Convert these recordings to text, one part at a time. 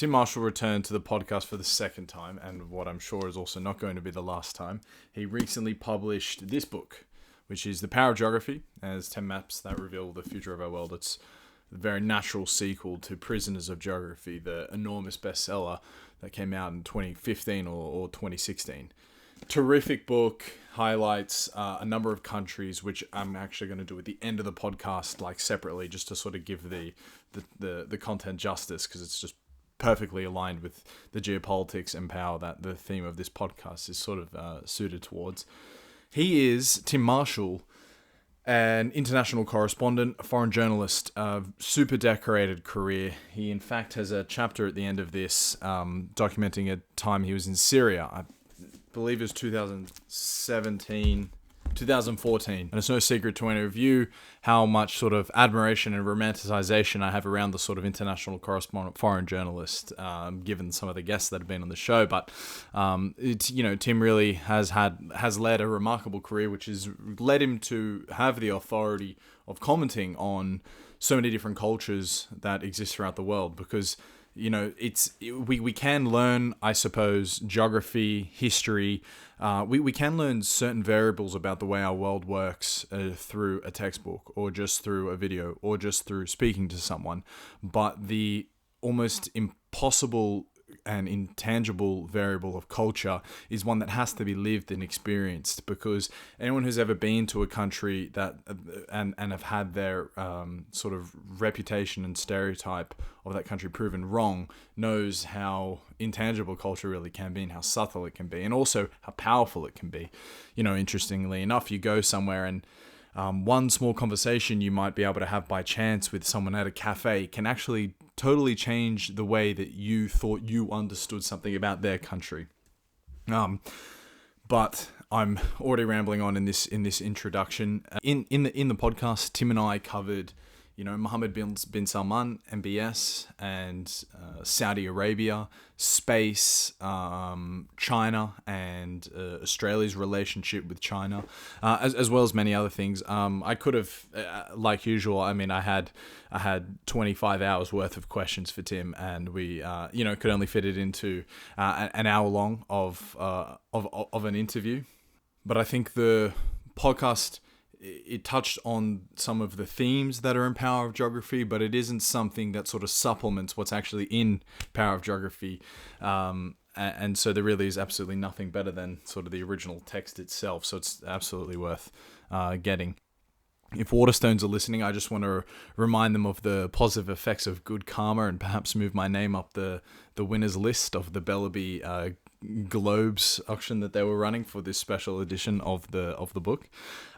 Tim Marshall returned to the podcast for the second time, and what I'm sure is also not going to be the last time. He recently published this book, which is The Power of Geography, as 10 maps that reveal the future of our world. It's a very natural sequel to Prisoners of Geography, the enormous bestseller that came out in 2015 or 2016. Terrific book, highlights a number of countries, which I'm actually going to do at the end of the podcast, like separately, just to sort of give the content justice, because it's just perfectly aligned with the geopolitics and power that the theme of this podcast is sort of suited towards. He is, Tim Marshall, an international correspondent, a foreign journalist, a super decorated career. He, in fact, has a chapter at the end of this documenting a time he was in Syria. I believe it was 2014. And it's no secret to any of you how much sort of admiration and romanticization I have around the sort of international correspondent, foreign journalist, given some of the guests that have been on the show. But Tim really has led a remarkable career, which has led him to have the authority of commenting on so many different cultures that exist throughout the world, because we can learn, I suppose, geography, history. We can learn certain variables about the way our world works through a textbook, or just through a video, or just through speaking to someone. But the almost impossible and intangible variable of culture is one that has to be lived and experienced, because anyone who's ever been to a country that and have had their sort of reputation and stereotype of that country proven wrong knows how intangible culture really can be, and how subtle it can be, and also how powerful it can be. Interestingly enough, you go somewhere and one small conversation you might be able to have by chance with someone at a cafe can actually totally change the way that you thought you understood something about their country. But I'm already rambling on in this introduction. In the podcast, Tim and I covered Mohammad bin Salman, MBS, and Saudi Arabia, space, China, and Australia's relationship with China, as well as many other things. I could have, like usual, I had 25 hours worth of questions for Tim, and we, could only fit it into an hour long of an interview. But I think the podcast, it touched on some of the themes that are in Power of Geography, but it isn't something that sort of supplements what's actually in Power of Geography. And so there really is absolutely nothing better than sort of the original text itself. So it's absolutely worth getting. If Waterstones are listening, I just want to remind them of the positive effects of good karma, and perhaps move my name up the winners list of the Bellaby Globes auction that they were running for this special edition of the book.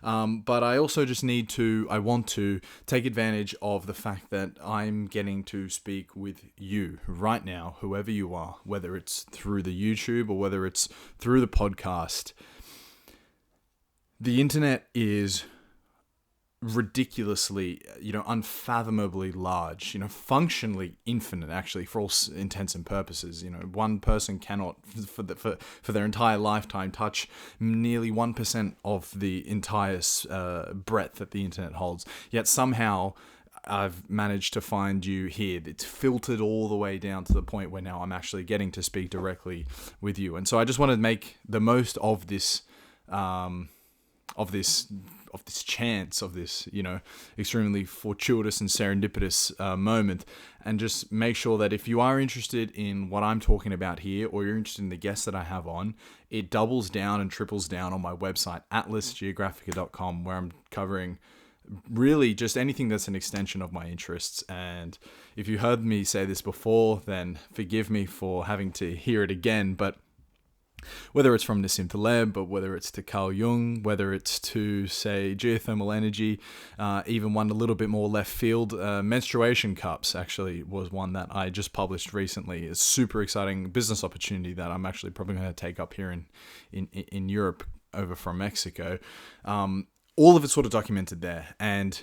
But I also just I want to take advantage of the fact that I'm getting to speak with you right now, whoever you are, whether it's through the YouTube or whether it's through the podcast. The internet is ridiculously, unfathomably large, functionally infinite, actually, for all intents and purposes. One person cannot, for their entire lifetime, touch nearly 1% of the entire breadth that the internet holds. Yet somehow I've managed to find you here. It's filtered all the way down to the point where now I'm actually getting to speak directly with you. And so I just want to make the most of this chance, of this, extremely fortuitous and serendipitous moment, and just make sure that if you are interested in what I'm talking about here, or you're interested in the guests that I have on, it doubles down and triples down on my website, atlasgeographica.com, where I'm covering really just anything that's an extension of my interests. And if you heard me say this before, then forgive me for having to hear it again, but whether it's from Nassim Taleb, but whether it's to Carl Jung, whether it's to, say, geothermal energy, even one a little bit more left field, menstruation cups actually was one that I just published recently. It's a super exciting business opportunity that I'm actually probably going to take up here in Europe, over from Mexico. All of it's sort of documented there, and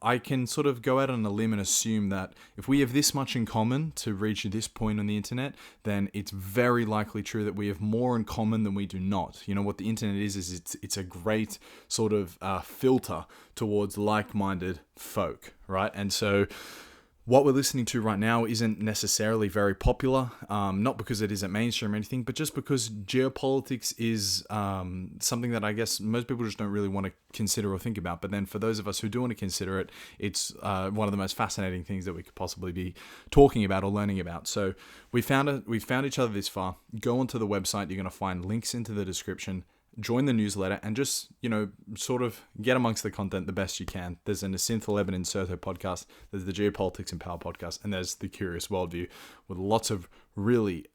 I can sort of go out on a limb and assume that if we have this much in common to reach this point on the internet, then it's very likely true that we have more in common than we do not. What the internet is it's a great sort of filter towards like-minded folk, right? And so what we're listening to right now isn't necessarily very popular, not because it isn't mainstream or anything, but just because geopolitics is something that I guess most people just don't really want to consider or think about. But then for those of us who do want to consider it, it's one of the most fascinating things that we could possibly be talking about or learning about. So we found each other this far. Go onto the website. You're going to find links into the description. Join the newsletter and just, sort of get amongst the content the best you can. There's an Asinth Lebanon Sertho podcast, there's the Geopolitics and Power podcast, and there's the Curious Worldview with lots of really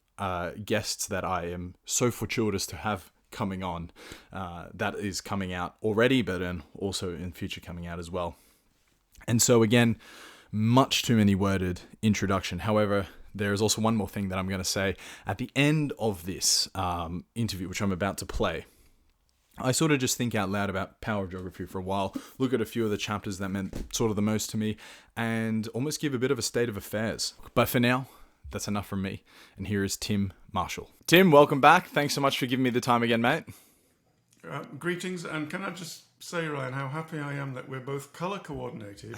guests that I am so fortuitous to have coming on. That is coming out already, but then also in future coming out as well. And so again, much too many worded introduction. However, there is also one more thing that I'm going to say at the end of this interview, which I'm about to play. I sort of just think out loud about power of geography for a while, look at a few of the chapters that meant sort of the most to me, and almost give a bit of a state of affairs. But for now, that's enough from me. And here is Tim Marshall. Tim, welcome back. Thanks so much for giving me the time again, mate. Greetings, and can I just say, Ryan, how happy I am that we're both colour coordinated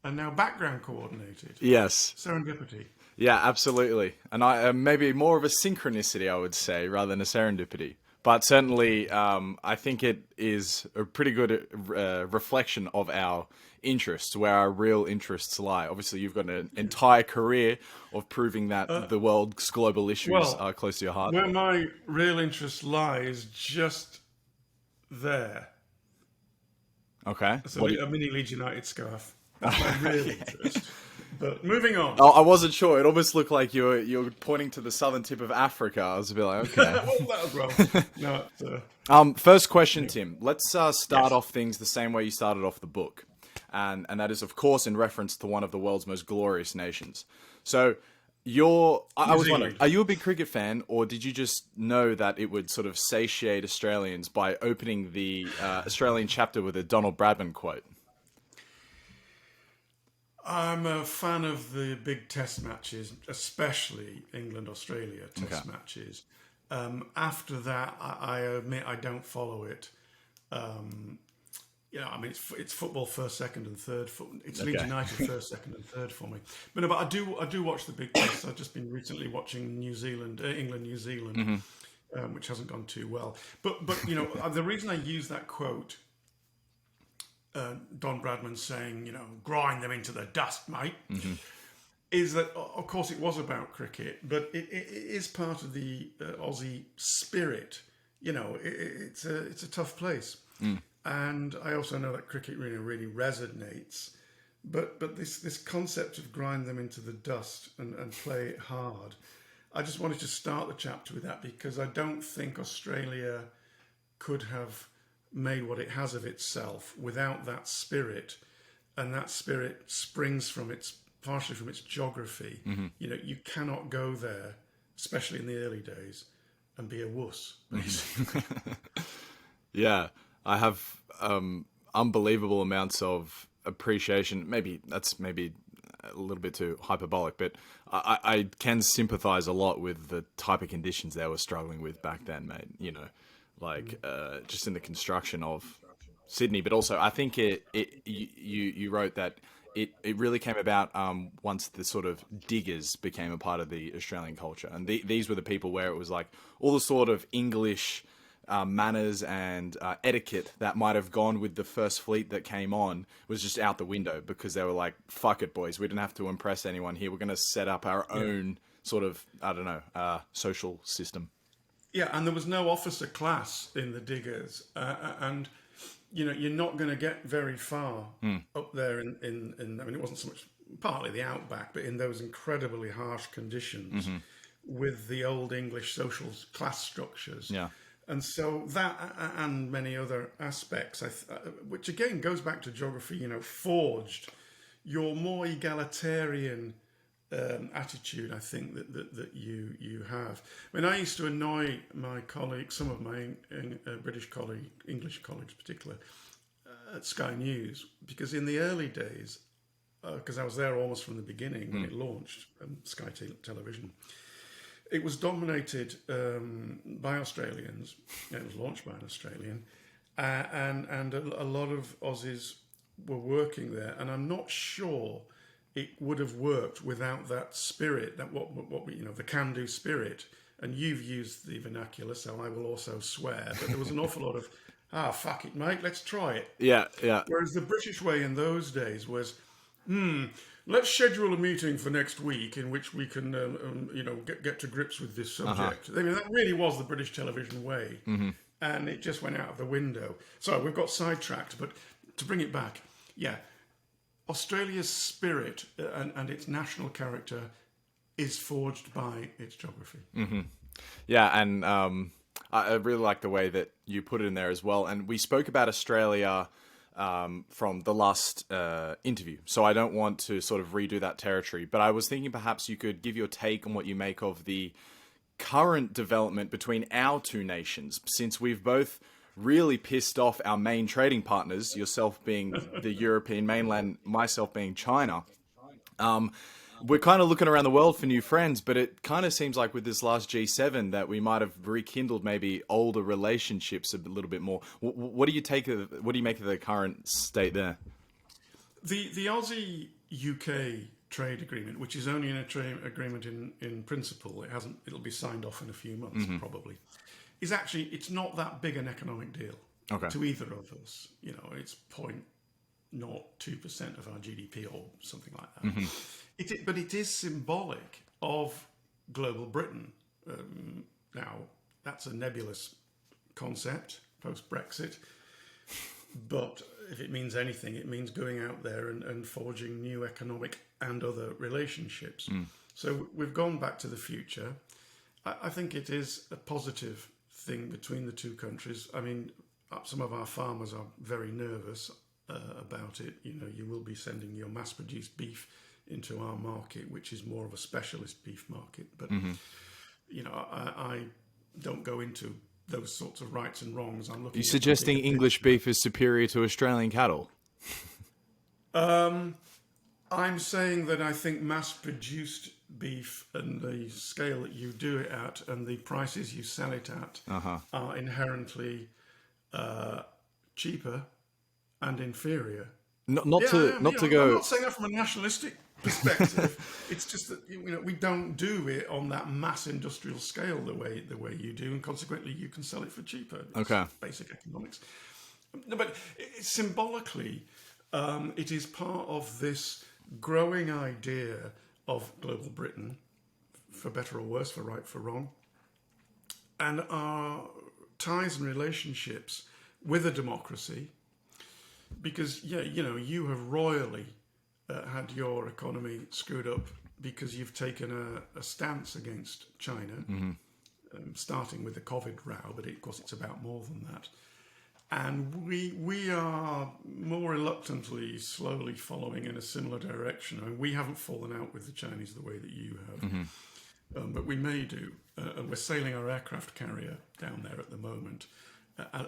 and now background coordinated. Yes. Serendipity. Yeah, absolutely. And I maybe more of a synchronicity, I would say, rather than a serendipity. But certainly, I think it is a pretty good reflection of our interests, where our real interests lie. Obviously, you've got an entire career of proving that the world's global issues are close to your heart. Where my real interest lies, just there. Okay. So a mini Leeds United scarf. That's my real interest. But moving on. Oh, I wasn't sure. It almost looked like you're pointing to the southern tip of Africa. I was a bit like, okay. Well, that as well. No, first question, Tim. Let's start off things the same way you started off the book. And that is, of course, in reference to one of the world's most glorious nations. So I was wondering, are you a big cricket fan, or did you just know that it would sort of satiate Australians by opening the Australian chapter with a Donald Bradman quote? I'm a fan of the big test matches, especially England-Australia test matches. After that, I admit I don't follow it. It's football first, second, and third. It's Leeds United first, second, and third for me. But no, but I do watch the big tests. I've just been recently watching England, New Zealand, which hasn't gone too well. But the reason I use that quote. Don Bradman saying, grind them into the dust, mate, is that, of course, it was about cricket, but it is part of the Aussie spirit. It's a tough place. And I also know that cricket really resonates. But this concept of grind them into the dust and play it hard, I just wanted to start the chapter with that because I don't think Australia could have made what it has of itself without that spirit, and that spirit springs partially from its geography. You cannot go there, especially in the early days, and be a wuss, basically. Yeah, I have unbelievable amounts of appreciation. Maybe that's a little bit too hyperbolic, but I can sympathise a lot with the type of conditions they were struggling with back then, mate. Just in the construction of Sydney, but also I think you wrote that it really came about once the sort of diggers became a part of the Australian culture, and these were the people where it was like all the sort of English manners and etiquette that might have gone with the first fleet that came on was just out the window because they were like, fuck it, boys, we didn't have to impress anyone here, we're going to set up our own sort of social system. Yeah, and there was no officer class in the diggers, and you're not going to get very far up there in. I mean, it wasn't so much partly the outback, but in those incredibly harsh conditions with the old English social class structures. Yeah, and so that and many other aspects, which again goes back to geography. Forged your more egalitarian attitude, I think that you have. I mean, I used to annoy my colleagues, some of my British colleagues, English colleagues in particular, at Sky News, because in the early days, because I was there almost from the beginning when it launched, Sky Television, it was dominated by Australians. It was launched by an Australian, and a lot of Aussies were working there, and I'm not sure it would have worked without that spirit, that what we, the can-do spirit. And you've used the vernacular, so I will also swear. But there was an awful lot of, fuck it, mate, let's try it. Yeah, yeah. Whereas the British way in those days was, let's schedule a meeting for next week in which we can, get to grips with this subject. I mean, that really was the British television way, and it just went out of the window. So we've got sidetracked, but to bring it back, Australia's spirit and its national character is forged by its geography. Yeah, and I really like the way that you put it in there as well. And we spoke about Australia from the last interview, so I don't want to sort of redo that territory. But I was thinking perhaps you could give your take on what you make of the current development between our two nations, since we've both really pissed off our main trading partners, yourself being the European mainland, myself being China. We're kind of looking around the world for new friends, but it kind of seems like with this last G7 that we might have rekindled maybe older relationships a little bit more. What do you make of the current state there? The Aussie UK trade agreement, which is only a trade agreement in principle, it'll be signed off in a few months probably, is actually, it's not that big an economic deal to either of us. It's 0.02% of our GDP or something like that. But it is symbolic of global Britain. Now, that's a nebulous concept post-Brexit, but if it means anything, it means going out there and forging new economic and other relationships. So we've gone back to the future. I think it is a positive thing between the two countries. I mean, some of our farmers are very nervous about it. You will be sending your mass-produced beef into our market, which is more of a specialist beef market. But, I don't go into those sorts of rights and wrongs. I'm looking. Are you suggesting English beef is superior to Australian cattle? I'm saying that I think mass-produced beef and the scale that you do it at and the prices you sell it at are inherently cheaper and inferior. Not to go. I'm not saying that from a nationalistic perspective. It's just that we don't do it on that mass industrial scale the way you do, and consequently you can sell it for cheaper. It's basic economics. No, but symbolically, it is part of this growing idea of global Britain, for better or worse, for right, for wrong, and our ties and relationships with a democracy. Because you have royally had your economy screwed up because you've taken a stance against China, starting with the COVID row, but of course it's about more than that. And we are more reluctantly, slowly following in a similar direction. I mean, we haven't fallen out with the Chinese the way that you have, but we may do. And we're sailing our aircraft carrier down there at the moment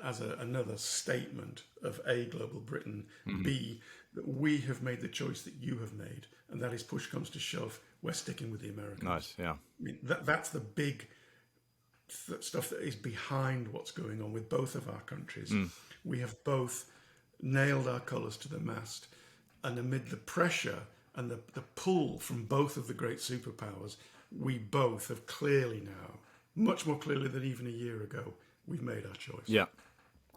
as another statement of A, global Britain, B, that we have made the choice that you have made, and that is push comes to shove, we're sticking with the Americans. Nice, yeah. I mean, that's the big stuff that is behind what's going on with both of our countries. We have both nailed our colours to the mast, and amid the pressure and the pull from both of the great superpowers, we both have clearly now, much more clearly than even a year ago, we've made our choice. Yeah.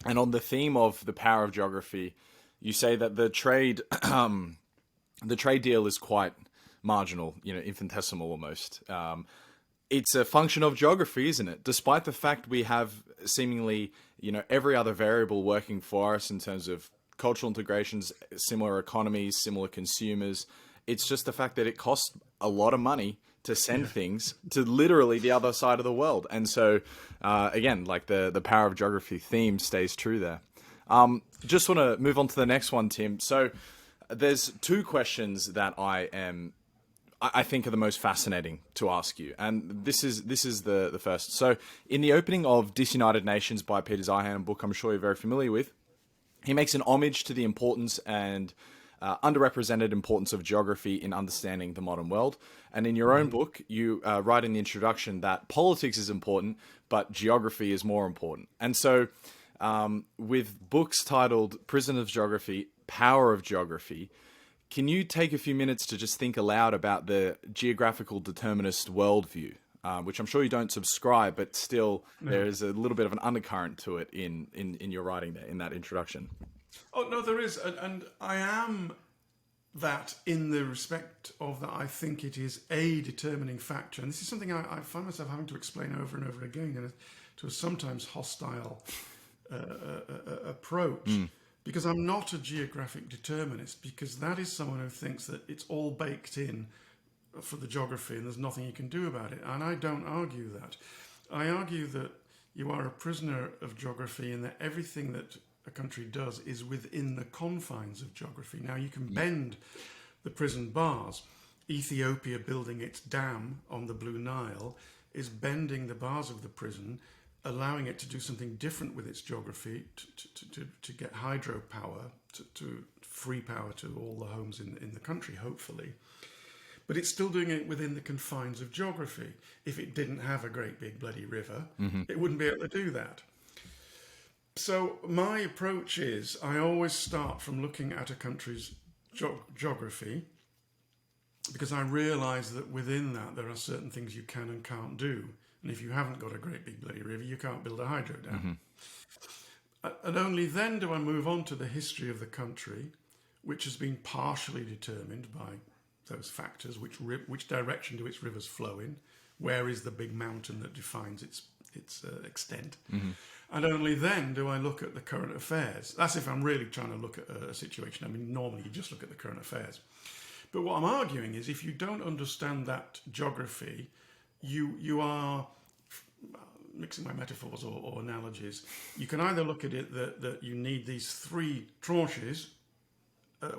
And on the theme of the power of geography, you say that the trade deal is quite marginal, infinitesimal almost. It's a function of geography, isn't it? Despite the fact we have seemingly, every other variable working for us in terms of cultural integrations, similar economies, similar consumers. It's just the fact that it costs a lot of money to send things to literally the other side of the world. And so, again, like the power of geography theme stays true there. Just want to move on to the next one, Tim. So there's two questions that I think are the most fascinating to ask you. And this is the first. So in the opening of Disunited Nations by Peter Zeihan, a book I'm sure you're very familiar with, he makes an homage to the importance and underrepresented importance of geography in understanding the modern world. And in your own book, you write in the introduction that politics is important, but geography is more important. And so with books titled Prison of Geography, Power of Geography, Can you take a few minutes to just think aloud about the geographical determinist worldview, which I'm sure you don't subscribe, but still there is a little bit of an undercurrent to it in your writing there, in that introduction? Oh, no, there is. And I am that in the respect of that I think it is a determining factor. And this is something I find myself having to explain over and over again and to a sometimes hostile approach. Because I'm not a geographic determinist, because that is someone who thinks that it's all baked in for the geography and there's nothing you can do about it. And I don't argue that. I argue that you are a prisoner of geography and that everything that a country does is within the confines of geography. Now, you can bend the prison bars. Ethiopia building its dam on the Blue Nile is bending the bars of the prison, allowing it to do something different with its geography to get hydropower, to free power to all the homes in the country, hopefully. But it's still doing it within the confines of geography. If it didn't have a great big bloody river, it wouldn't be able to do that. So my approach is I always start from looking at a country's geography, because I realise that within that there are certain things you can and can't do. And if you haven't got a great big bloody river, you can't build a hydro dam. And only then do I move on to the history of the country, which has been partially determined by those factors. Which direction do its rivers flow in? Where is the big mountain that defines its extent? And only then do I look at the current affairs. That's if I'm really trying to look at a situation. I mean, normally you just look at the current affairs. But what I'm arguing is if you don't understand that geography, you are mixing my metaphors or analogies. You can either look at it that you need these three tranches,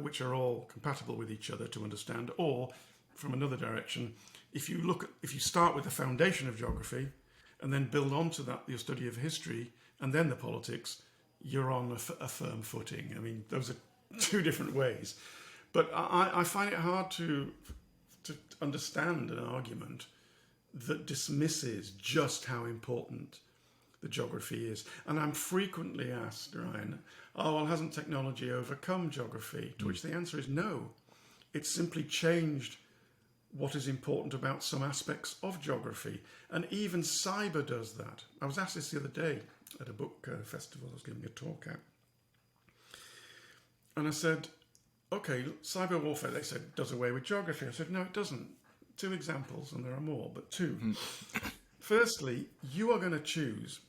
which are all compatible with each other to understand, or from another direction, if you start with the foundation of geography and then build onto that your study of history and then the politics, you're on a firm footing. I mean, those are two different ways. But I find it hard to understand an argument that dismisses just how important the geography is. And I'm frequently asked, Ryan, hasn't technology overcome geography? To which the answer is no. It's simply changed what is important about some aspects of geography. And even cyber does that. I was asked this the other day at a book festival I was giving a talk at. And I said, okay, cyber warfare, they said, does away with geography. I said, no, it doesn't. 2 examples, and there are more, but 2. Firstly, you are going to choose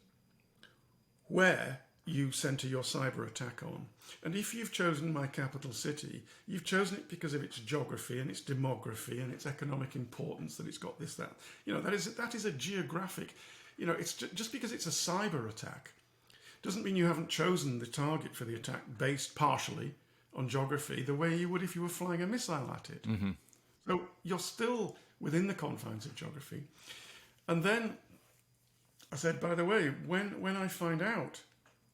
where you center your cyber attack on. And if you've chosen my capital city, you've chosen it because of its geography and its demography and its economic importance, that it's got this, that. You know, that is a geographic, you know, it's just because it's a cyber attack doesn't mean you haven't chosen the target for the attack based partially on geography the way you would if you were flying a missile at it. So you're still within the confines of geography. And then I said, by the way, when I find out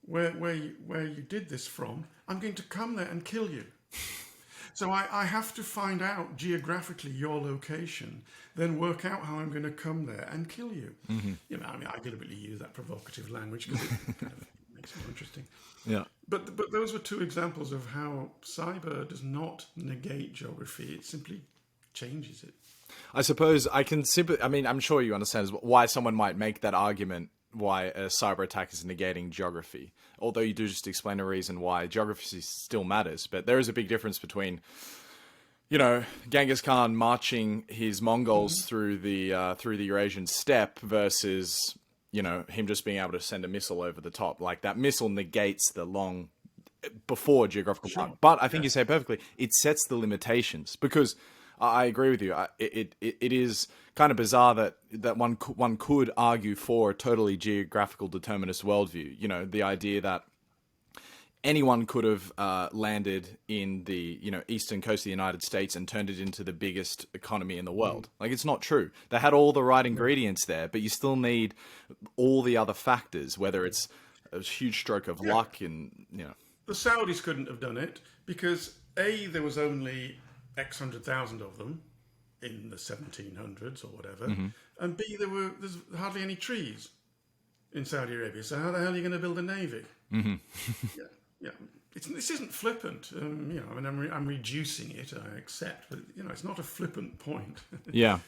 where you did this from, I'm going to come there and kill you. So I have to find out geographically your location, then work out how I'm going to come there and kill you. You know, I mean, I deliberately use that provocative language because it kind of makes it more interesting. Yeah. But those were 2 examples of how cyber does not negate geography. It simply changes it. I suppose I can simply, I mean, I'm sure you understand why someone might make that argument, why a cyber attack is negating geography. Although you do just explain a reason why geography still matters. But there is a big difference between, you know, Genghis Khan marching his Mongols through the Eurasian steppe versus, you know, him just being able to send a missile over the top. Like, that missile negates the long before geographical mark. But I think you say perfectly, it sets the limitations, because I agree with you. It is kind of bizarre that one could argue for a totally geographical determinist worldview. You know, the idea that anyone could have landed in the, you know, eastern coast of the United States and turned it into the biggest economy in the world. Like, it's not true. They had all the right ingredients there, but you still need all the other factors, whether it's a huge stroke of luck and, you know. The Saudis couldn't have done it because A, there was only X 100,000 of them in the 1700s or whatever, and B, there's hardly any trees in Saudi Arabia. So how the hell are you going to build a navy? Yeah. this isn't flippant. I mean, I'm reducing it, I accept, but it's not a flippant point. Yeah.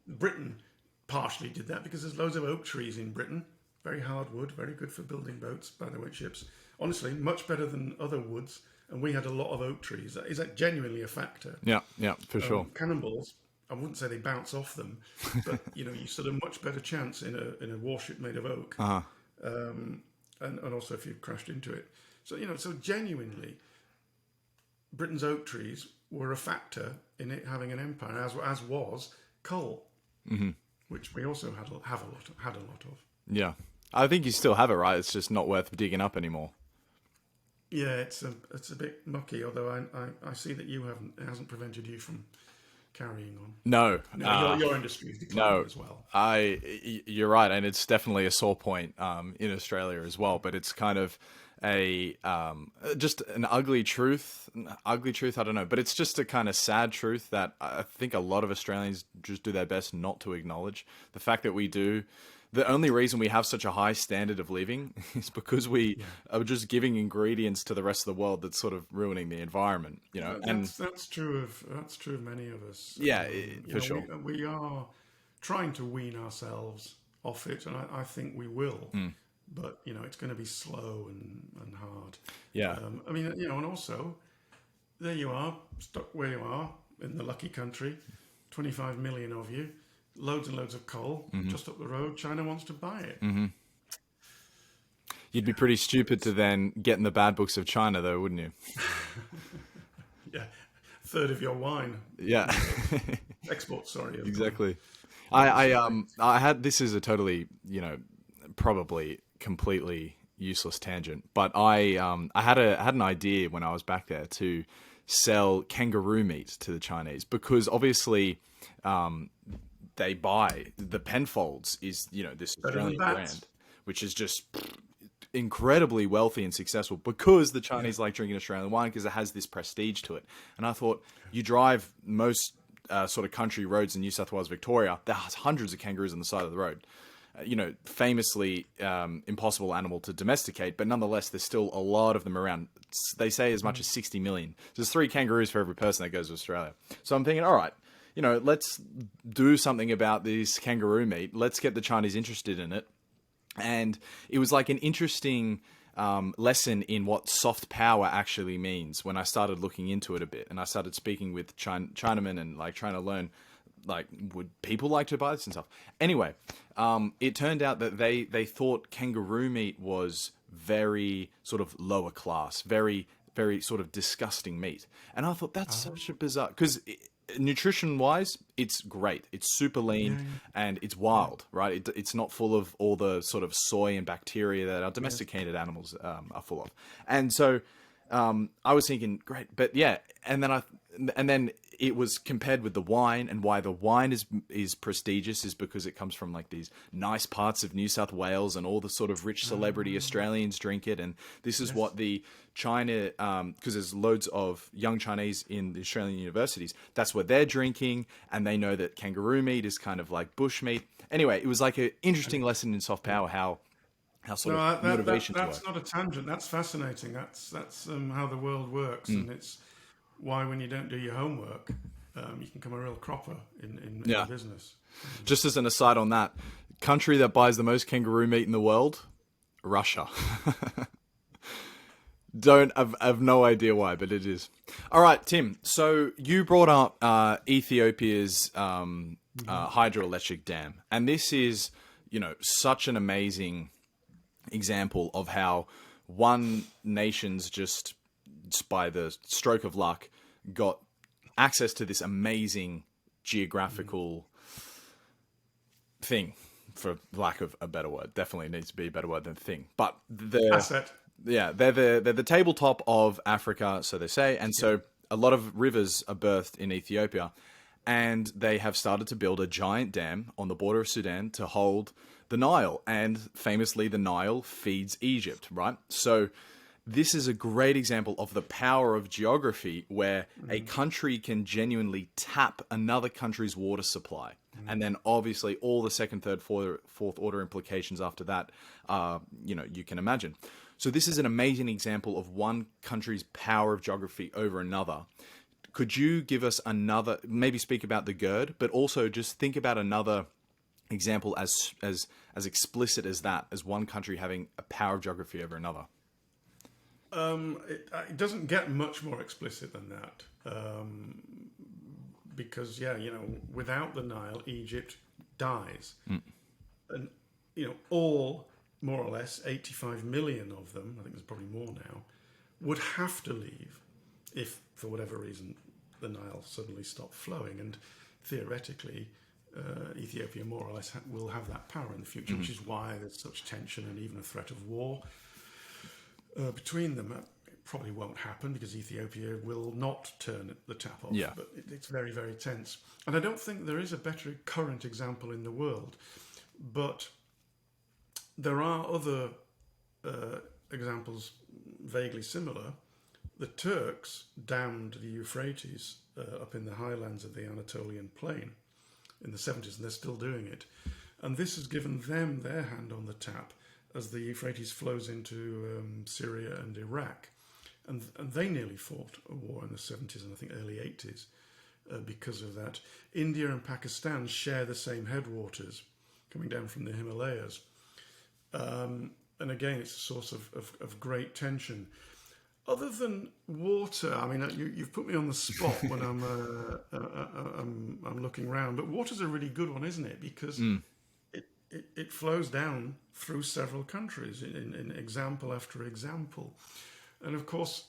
Britain partially did that because there's loads of oak trees in Britain. Very hard wood, very good for building boats, by the way, ships. Honestly, much better than other woods. And we had a lot of oak trees. Is that genuinely a factor? Yeah, for sure. Cannonballs, I wouldn't say they bounce off them, but you stood a much better chance in a warship made of oak. Uh-huh. And also if you crashed into it. So, so genuinely, Britain's oak trees were a factor in it having an empire, as was coal, which we also had a lot of. Yeah. I think you still have it, right? It's just not worth digging up anymore. Yeah, it's a bit mucky, although I see that it hasn't prevented you from carrying on. No. Your industry is declining as well. You're right, and it's definitely a sore point in Australia as well, but it's kind of just an ugly truth. I don't know, but it's just a kind of sad truth that I think a lot of Australians just do their best not to acknowledge. The fact that we do. The only reason we have such a high standard of living is because we are just giving ingredients to the rest of the world that's sort of ruining the environment, That's true of many of us. Yeah, for sure. We are trying to wean ourselves off it, and I think we will. But it's going to be slow and hard. Yeah. I mean, and also there you are, stuck where you are in the lucky country, 25 million of you. Loads and loads of coal just up the road. China wants to buy it. You'd be pretty stupid to then get in the bad books of China, though, wouldn't you? Yeah, a third of your wine. Yeah, export. Sorry, exactly. I had, this is a totally probably completely useless tangent, but I had an idea when I was back there to sell kangaroo meat to the Chinese because obviously. They buy the Penfolds is this Australian brand, which is just incredibly wealthy and successful because the Chinese like drinking Australian wine because it has this prestige to it. And I thought you drive most sort of country roads in New South Wales, Victoria, there's hundreds of kangaroos on the side of the road. Famously impossible animal to domesticate, but nonetheless, there's still a lot of them around. They say as much as 60 million. There's 3 kangaroos for every person that goes to Australia. So I'm thinking, all right. Let's do something about this kangaroo meat. Let's get the Chinese interested in it. And it was like an interesting lesson in what soft power actually means when I started looking into it a bit. And I started speaking with Chinamen and trying to learn, would people like to buy this and stuff? Anyway, it turned out that they thought kangaroo meat was very sort of lower class, very, very sort of disgusting meat. And I thought that's such a bizarre... Because... nutrition-wise, it's great. It's super lean and it's wild, right? It's not full of all the sort of soy and bacteria that our domesticated animals are full of. And so I was thinking, great, but yeah, and then it was compared with the wine, and why the wine is prestigious is because it comes from these nice parts of New South Wales, and all the sort of rich celebrity Australians drink it, and this is what the China, because there's loads of young Chinese in the Australian universities, that's what they're drinking, and they know that kangaroo meat is kind of like bush meat. Anyway, it was like an interesting lesson in soft power, how sort of motivations work. That's not a tangent. That's fascinating. That's how the world works, and it's why when you don't do your homework, you can become a real cropper in business. Just as an aside on that, country that buys the most kangaroo meat in the world, Russia. I've no idea why, but it is. All right, Tim. So you brought up Ethiopia's hydroelectric dam, and this is, such an amazing example of how one nation's just by the stroke of luck got access to this amazing geographical thing, for lack of a better word. Definitely needs to be a better word than thing, but asset. Yeah, they're the tabletop of Africa, so they say, and so a lot of rivers are birthed in Ethiopia, and they have started to build a giant dam on the border of Sudan to hold the Nile, and famously the Nile feeds Egypt, right? So this is a great example of the power of geography, where a country can genuinely tap another country's water supply. And then obviously all the second, third, fourth order implications after that, you can imagine. So this is an amazing example of one country's power of geography over another. Could you give us another, maybe speak about the GERD, but also just think about another example as explicit as that, as one country having a power of geography over another? It doesn't get much more explicit than that. Because, without the Nile, Egypt dies. And, all, more or less, 85 million of them, I think there's probably more now, would have to leave if, for whatever reason, the Nile suddenly stopped flowing. And theoretically, Ethiopia more or less will have that power in the future, which is why there's such tension and even a threat of war between them. It probably won't happen because Ethiopia will not turn the tap off. Yeah. But it's very, very tense. And I don't think there is a better current example in the world. But there are other examples vaguely similar. The Turks dammed the Euphrates up in the highlands of the Anatolian plain in the 70s, and they're still doing it. And this has given them their hand on the tap as the Euphrates flows into Syria and Iraq. And they nearly fought a war in the 70s and I think early 80s because of that. India and Pakistan share the same headwaters coming down from the Himalayas. And again, it's a source of great tension. Other than water, I mean, you've put me on the spot when I'm looking around, but water's a really good one, isn't it? Because it flows down through several countries in example after example. And of course,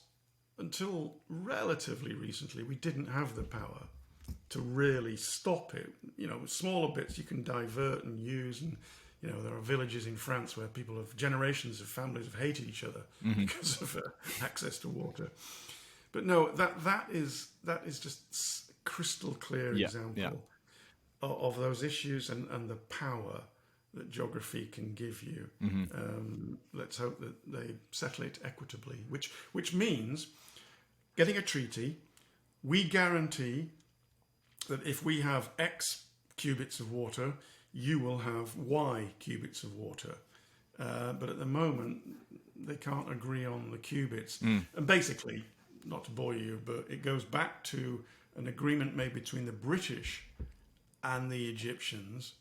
until relatively recently, we didn't have the power to really stop it. Smaller bits you can divert and use, and there are villages in France where generations of families have hated each other because of access to water. But no, that is just crystal clear example of those issues and the power that geography can give you. Let's hope that they settle it equitably, which means getting a treaty. We guarantee that if we have X cubits of water, you will have Y cubits of water. But at the moment, they can't agree on the cubits. And basically, not to bore you, but it goes back to an agreement made between the British and the Egyptians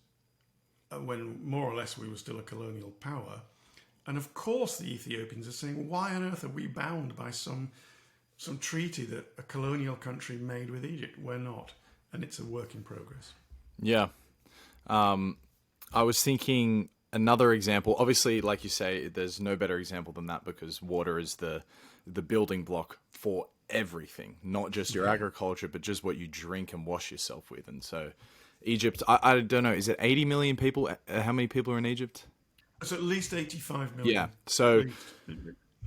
when more or less we were still a colonial power. And of course the Ethiopians are saying, why on earth are we bound by some treaty that a colonial country made with Egypt? We're not. And it's a work in progress. Yeah. I was thinking another example, obviously, like you say, there's no better example than that because water is the building block for everything, not just your agriculture, but just what you drink and wash yourself with. And so Egypt, I don't know, is it 80 million people? How many people are in Egypt? It's at least 85 million. Yeah. So a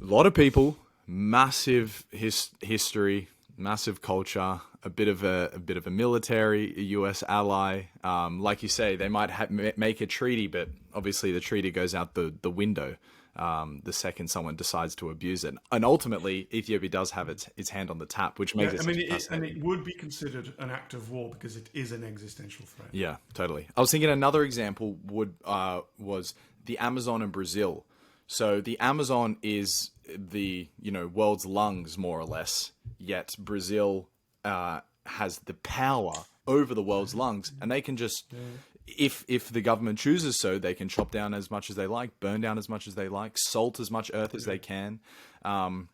lot of people, massive history, massive culture, a bit of a military, a US ally. Like you say, they might make a treaty, but obviously the treaty goes out the window the second someone decides to abuse it. And ultimately, Ethiopia does have its hand on the tap, which makes it fascinating. And it would be considered an act of war because it is an existential threat. Yeah, totally. I was thinking another example was the Amazon in Brazil. So the Amazon is the world's lungs, more or less. Yet Brazil has the power over the world's lungs, and they can just, if the government chooses so, they can chop down as much as they like, burn down as much as they like, salt as much earth as they can, and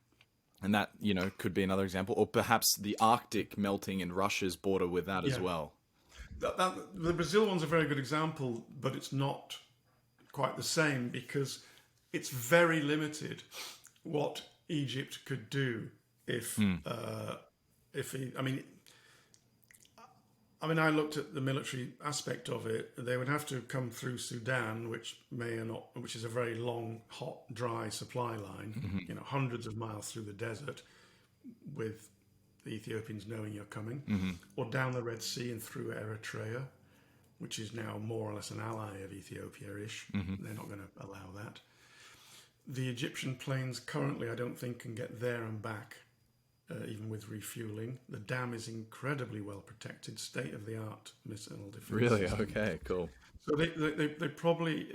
that could be another example, or perhaps the Arctic melting in Russia's border with that as well. The Brazil one's a very good example, but it's not quite the same because it's very limited what Egypt could do if I looked at the military aspect of it. They would have to come through Sudan, which is a very long, hot, dry supply line, hundreds of miles through the desert, with the Ethiopians knowing you're coming, or down the Red Sea and through Eritrea, which is now more or less an ally of Ethiopia-ish. They're not going to allow that. The Egyptian planes currently, I don't think, can get there and back, even with refueling. The dam is incredibly well protected, state-of-the-art missile defense. Really? System. Okay, cool. So they probably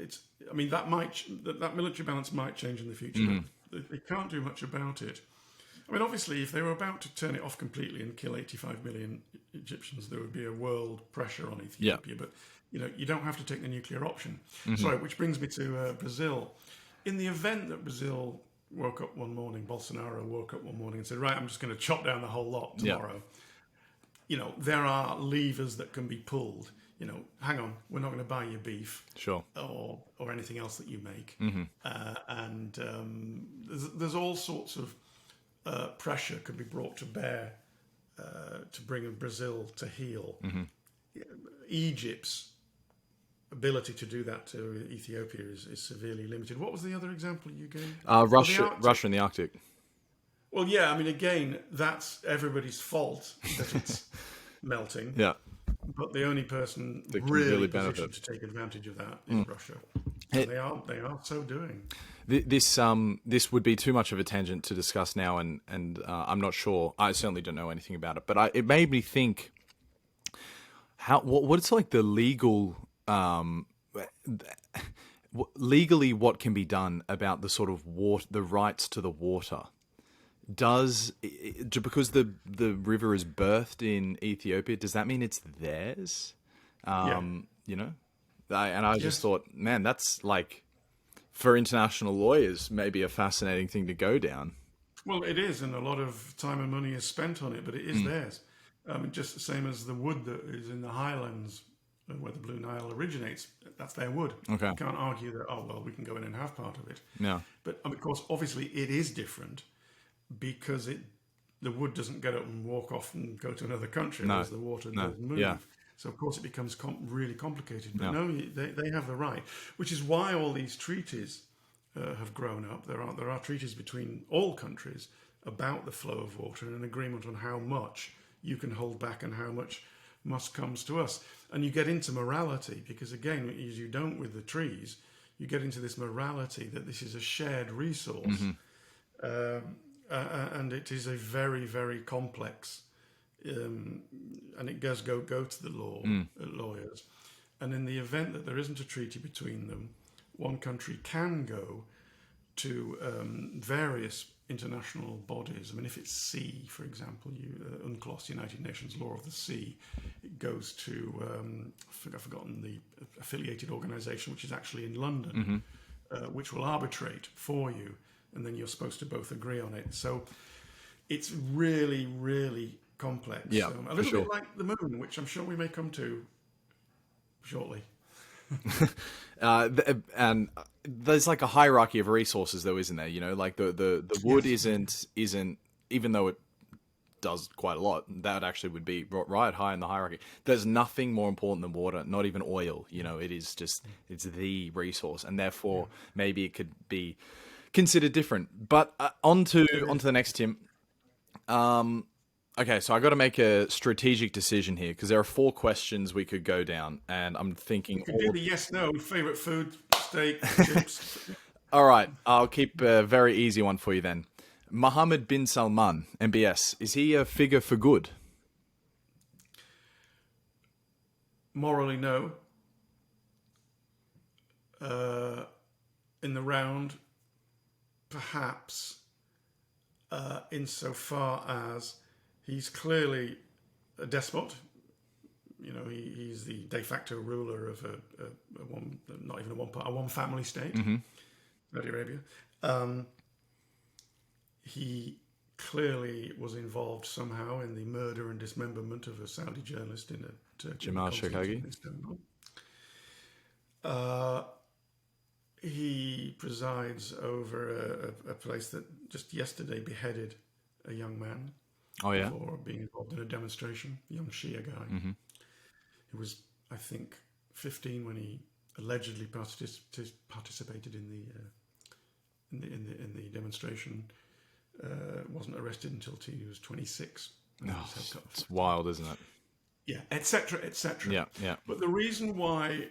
that military balance might change in the future. They can't do much about it. I mean, obviously, if they were about to turn it off completely and kill 85 million Egyptians, there would be a world pressure on Ethiopia. But you don't have to take the nuclear option. Sorry, which brings me to Brazil. In the event that Brazil woke up one morning, Bolsonaro woke up one morning and said, "Right, I'm just going to chop down the whole lot tomorrow." There are levers that can be pulled. Hang on, we're not going to buy your beef, Sure, or anything else that you make, and there's all sorts of pressure could be brought to bear to bring Brazil to heel. Egypt's ability to do that to Ethiopia is severely limited. What was the other example you gave? Russia and the Arctic. Well, yeah, I mean, again, that's everybody's fault that it's melting. Yeah. But the only person that really benefit positioned to take advantage of that is Russia. And they are so doing. This would be too much of a tangent to discuss now, and I'm not sure. I certainly don't know anything about it, but it made me think what it's like the legal. Legally, what can be done about the sort of the rights to the water? Because the river is birthed in Ethiopia, does that mean it's theirs? And I just thought, man, that's like, for international lawyers, maybe a fascinating thing to go down. Well, it is, and a lot of time and money is spent on it, but it is theirs. Just the same as the wood that is in the highlands where the Blue Nile originates, that's their wood. Okay. You can't argue that, we can go in and have part of it. Yeah. But of course, obviously, it is different because the wood doesn't get up and walk off and go to another country as the water does move. Yeah. So, of course, it becomes really complicated. But they have the right, which is why all these treaties have grown up. There are treaties between all countries about the flow of water and an agreement on how much you can hold back and how much must comes to us. And you get into morality because, again, as you don't with the trees, you get into this morality that this is a shared resource. And it is a very, very complex, and it does go to the lawyers. And in the event that there isn't a treaty between them, one country can go to various international bodies. I mean, if it's sea, for example, UNCLOS, United Nations Law of the Sea, it goes to, I've forgotten the affiliated organisation, which is actually in London, which will arbitrate for you. And then you're supposed to both agree on it. So it's really, really complex. Yeah, a little bit like the moon, which I'm sure we may come to shortly. And there's like a hierarchy of resources, though, isn't there? Like the wood isn't even though it does quite a lot, that actually would be right high in the hierarchy. There's nothing more important than water, not even oil. It is just, it's the resource, and therefore maybe it could be considered different. But on to the next, Tim. Okay, so I got to make a strategic decision here because there are 4 questions we could go down, and I'm thinking. You could do the yes/no. Favorite food, steak, chips. All right, I'll keep a very easy one for you then. Mohammed bin Salman, MBS, is he a figure for good? Morally, no. In the round, perhaps, insofar as he's clearly a despot. He's the de facto ruler of a one family state, Saudi Arabia. He clearly was involved somehow in the murder and dismemberment of a Saudi journalist in Jamal Khashoggi. Istanbul. He presides over a place that just yesterday beheaded a young man. Oh, yeah? For being involved in a demonstration, a young Shia guy. He was, I think, 15 when he allegedly participated in the demonstration. Wasn't arrested until he was 26. It's wild, isn't it? Yeah, etc., etc. Yeah. But the reason why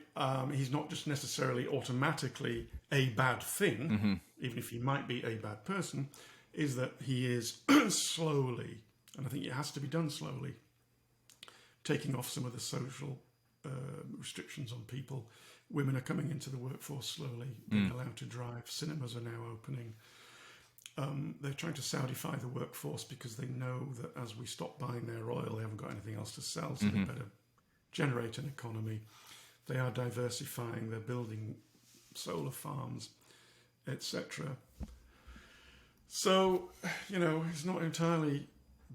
he's not just necessarily automatically a bad thing, even if he might be a bad person, is that he is slowly, and I think it has to be done slowly, taking off some of the social restrictions on people. Women are coming into the workforce slowly, being allowed to drive. Cinemas are now opening. they're trying to Saudify the workforce because they know that as we stop buying their oil, they haven't got anything else to sell, so they better generate an economy. They are diversifying. They're building solar farms, etc. So, it's not entirely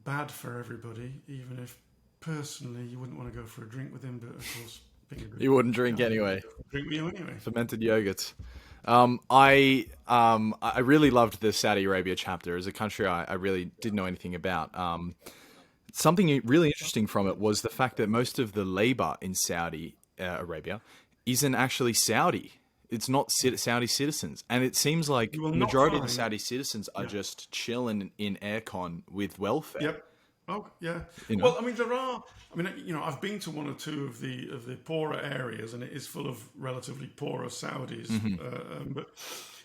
bad for everybody, even if personally you wouldn't want to go for a drink with him, but of course, being a good You wouldn't drink guy, anyway. drink with you anyway. Fermented yogurts. I really loved the Saudi Arabia chapter. As a country I really didn't know anything about. Something really interesting from it was the fact that most of the labor in Saudi Arabia isn't actually Saudi. It's not Saudi citizens. And it seems like You will the not majority of the find- Saudi citizens are just chilling in aircon with welfare. Yep. Oh yeah. You know? Well, I mean, there are. I mean, I've been to one or two of the poorer areas, and it is full of relatively poorer Saudis.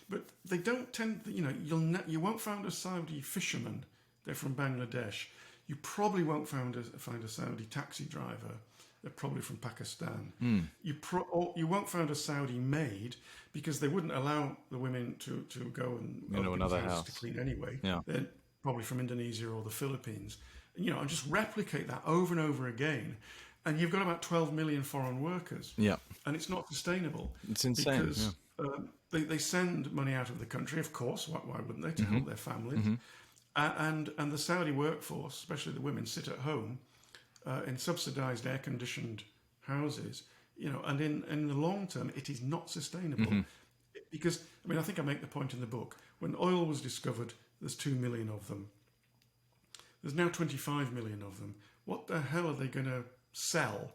But they don't tend. You won't find a Saudi fisherman. They're from Bangladesh. You probably won't find a Saudi taxi driver. They're probably from Pakistan. You won't find a Saudi maid because they wouldn't allow the women to go and another house to clean anyway. Yeah. They're probably from Indonesia or the Philippines. And just replicate that over and over again, and you've got about 12 million foreign workers. Yeah. And it's not sustainable. It's insane. Because they send money out of the country, of course. Why wouldn't they, to help their families? And the Saudi workforce, especially the women, sit at home in subsidised air-conditioned houses. And in the long term, it is not sustainable. Because, I think I make the point in the book, when oil was discovered, there's 2 million of them. There's now 25 million of them. What the hell are they going to sell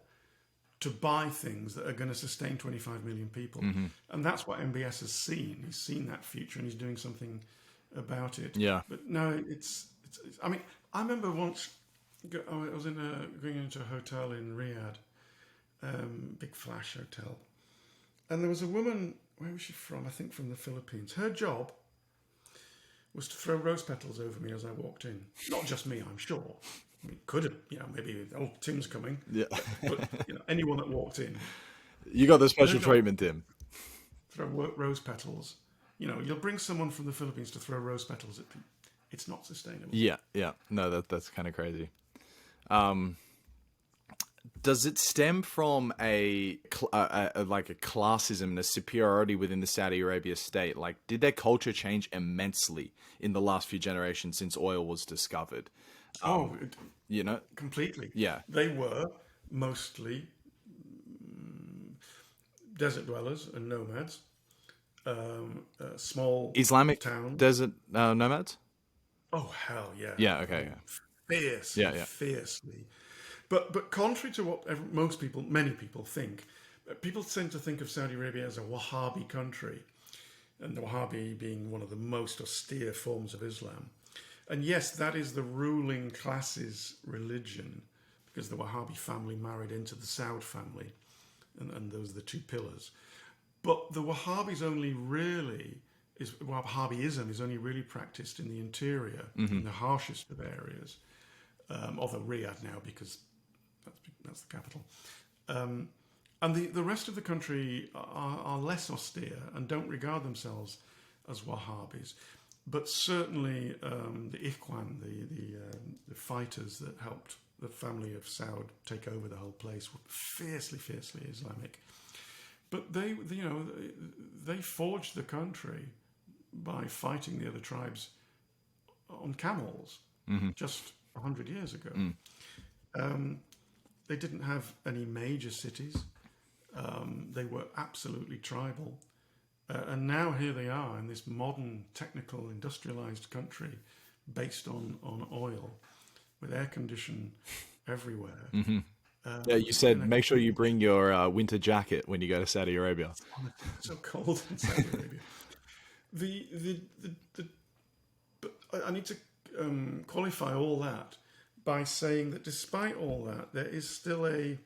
to buy things that are going to sustain 25 million people? And that's what MBS has seen. He's seen that future and he's doing something about it. Yeah. But no, it's I remember once I was going into a hotel in Riyadh, big flash hotel. And there was a woman, where was she from? I think from the Philippines. Her job was to throw rose petals over me as I walked in. Not just me, I'm sure. Could have, maybe, Tim's coming. Yeah. But, anyone that walked in. You got the special treatment, Tim. Throw rose petals. You'll bring someone from the Philippines to throw rose petals at people. It's not sustainable. Yeah. No, that's kind of crazy. Does it stem from a classism and a superiority within the Saudi Arabia state? Like, did their culture change immensely in the last few generations since oil was discovered? Completely. Yeah. They were mostly desert dwellers and nomads. Small Islamic town. desert nomads? Oh, hell yeah. Yeah, okay. Fiercely. But contrary to what many people think, people tend to think of Saudi Arabia as a Wahhabi country, and the Wahhabi being one of the most austere forms of Islam. And yes, that is the ruling class's religion, because the Wahhabi family married into the Saud family, and those are the two pillars. But the Wahhabism is only really practiced in the interior, in the harshest of areas, although Riyadh now, because that's the capital. And the rest of the country are less austere and don't regard themselves as Wahhabis. But certainly the Ikhwan, the fighters that helped the family of Saud take over the whole place, were fiercely Islamic. But they forged the country by fighting the other tribes on camels just 100 years ago. They didn't have any major cities. They were absolutely tribal. And now here they are in this modern, technical, industrialized country based on oil with air condition everywhere. Yeah, you said make sure you bring your winter jacket when you go to Saudi Arabia. It's so cold in Saudi Arabia. But I need to qualify all that by saying that despite all that, there is still the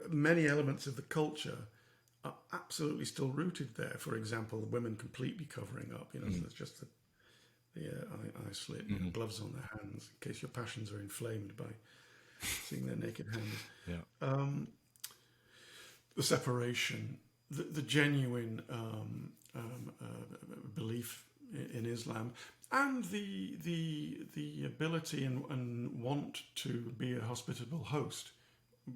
many elements of the culture are absolutely still rooted there. For example, the women completely covering up. So it's just the eye slit, gloves on their hands in case your passions are inflamed by seeing their naked hands. Yeah. The separation, the genuine belief in Islam, and the ability and want to be a hospitable host,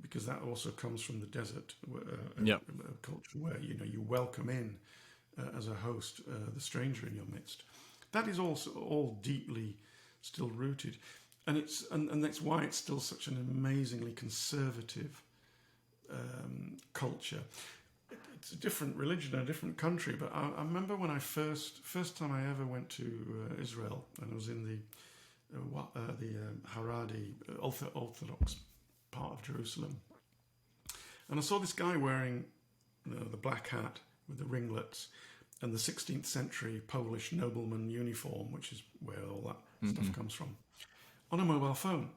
because that also comes from the desert culture, where you welcome in as a host the stranger in your midst. That is also all deeply still rooted, and that's why it's still such an amazingly conservative culture. It's a different religion in a different country, but I remember when I first time I ever went to Israel, and I was in the Haredi Orthodox part of Jerusalem, and I saw this guy wearing the black hat with the ringlets and the 16th century Polish nobleman uniform, which is where all that stuff comes from, on a mobile phone.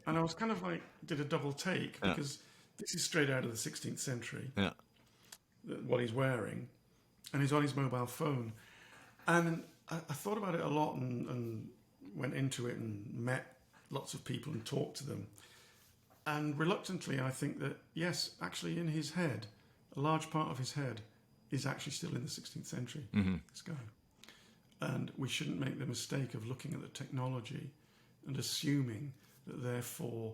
And I was kind of like, did a double take, because this is straight out of the 16th century, what he's wearing, and he's on his mobile phone. And I thought about it a lot and went into it and met lots of people and talked to them. And reluctantly, I think that, yes, actually in his head, a large part of his head is actually still in the 16th century, this guy. And we shouldn't make the mistake of looking at the technology and assuming that therefore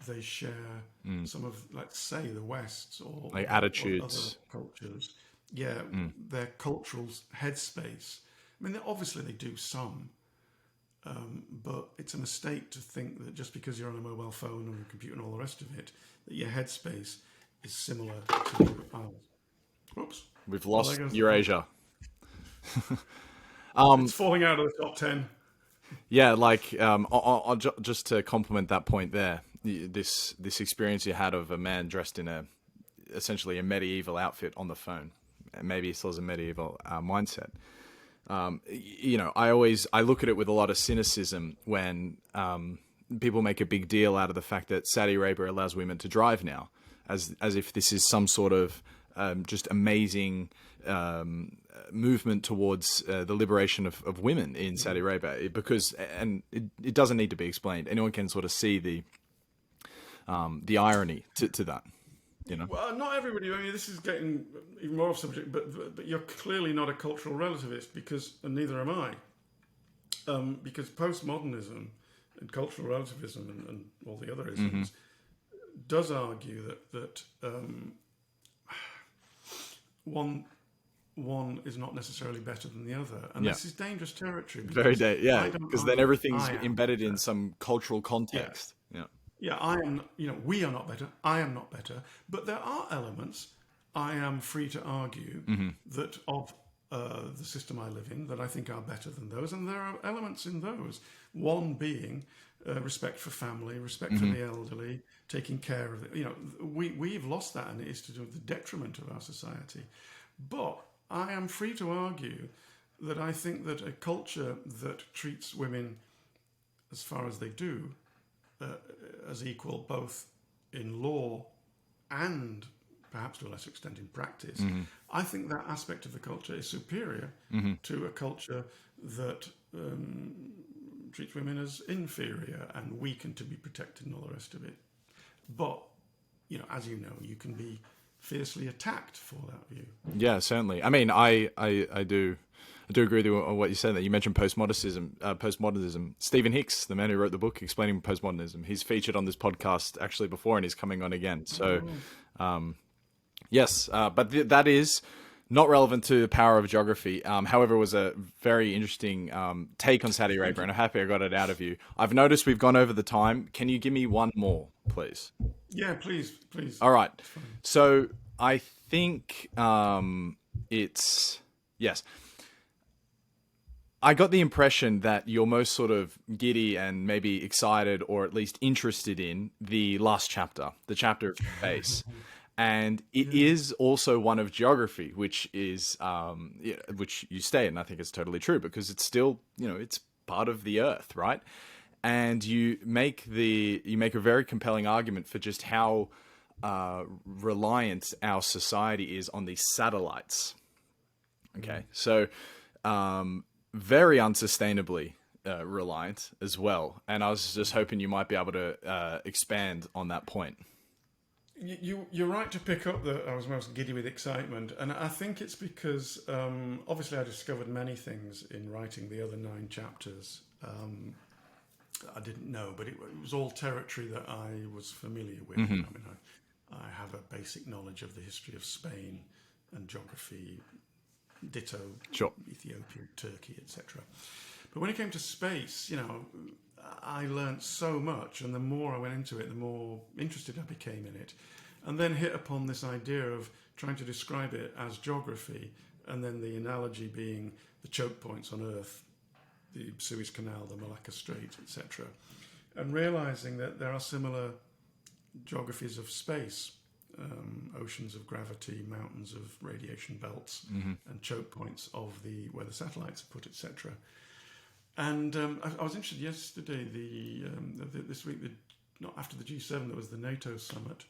they share some of, let's say, the West's or like attitudes, or other cultures. Yeah, their cultural headspace. I mean, obviously they do some, but it's a mistake to think that just because you're on a mobile phone or a computer and all the rest of it, that your headspace is similar to ours. Whoops. We've lost Eurasia. It's falling out of the top 10. Yeah, like just to complement that point there, this experience you had of a man dressed in essentially a medieval outfit on the phone, and maybe he still has a medieval mindset. I look at it with a lot of cynicism when people make a big deal out of the fact that Saudi Arabia allows women to drive now, as if this is some sort of just amazing movement towards the liberation of women in Saudi Arabia, because it doesn't need to be explained. Anyone can sort of see the irony to that. Well, not everybody. I mean, this is getting even more off subject, but you're clearly not a cultural relativist, and neither am I. Because postmodernism and cultural relativism and all the other isms does argue that one is not necessarily better than the other, and this is dangerous territory. Because then everything's embedded in some cultural context. I am. We are not better. I am not better. But there are elements I am free to argue that of the system I live in that I think are better than those, and there are elements in those. One being respect for family, respect for the elderly, taking care of it. We've lost that, and it is to do with the detriment of our society. But I am free to argue that I think that a culture that treats women as far as they do, as equal both in law and perhaps to a lesser extent in practice, I think that aspect of the culture is superior to a culture that treats women as inferior and weak and to be protected and all the rest of it. But, as you know, you can be fiercely attacked for that view. Yeah, certainly. I mean, I do agree with what you said, that you mentioned postmodernism. Stephen Hicks, the man who wrote the book explaining postmodernism, he's featured on this podcast actually before, and he's coming on again. So, yes, but that is not relevant to the power of geography. However, it was a very interesting take on Saudi Arabia, and I'm happy I got it out of you. I've noticed we've gone over the time. Can you give me one more, please? Yeah, please. All right. So I think it's... Yes. I got the impression that you're most sort of giddy and maybe excited, or at least interested in the last chapter, the chapter of space. And it is also one of geography, which is, which you state, and I think it's totally true, because it's still, it's part of the Earth, right? And you make a very compelling argument for just how reliant our society is on these satellites. Okay, so very unsustainably reliant as well. And I was just hoping you might be able to expand on that point. You're right to pick up that I was most giddy with excitement, and I think it's because obviously I discovered many things in writing the other 9 chapters. I didn't know, but it was all territory that I was familiar with. I mean, I have a basic knowledge of the history of Spain and geography, ditto Sure. Ethiopia, Turkey, etc. But when it came to space, I learnt so much, and the more I went into it, the more interested I became in it, and then hit upon this idea of trying to describe it as geography, and then the analogy being the choke points on Earth, the Suez Canal, the Malacca Strait, etc., and realizing that there are similar geographies of space, oceans of gravity, mountains of radiation belts, and choke points of where the satellites are put, etc. And I was interested yesterday, this week, not after the G7, there was the NATO summit,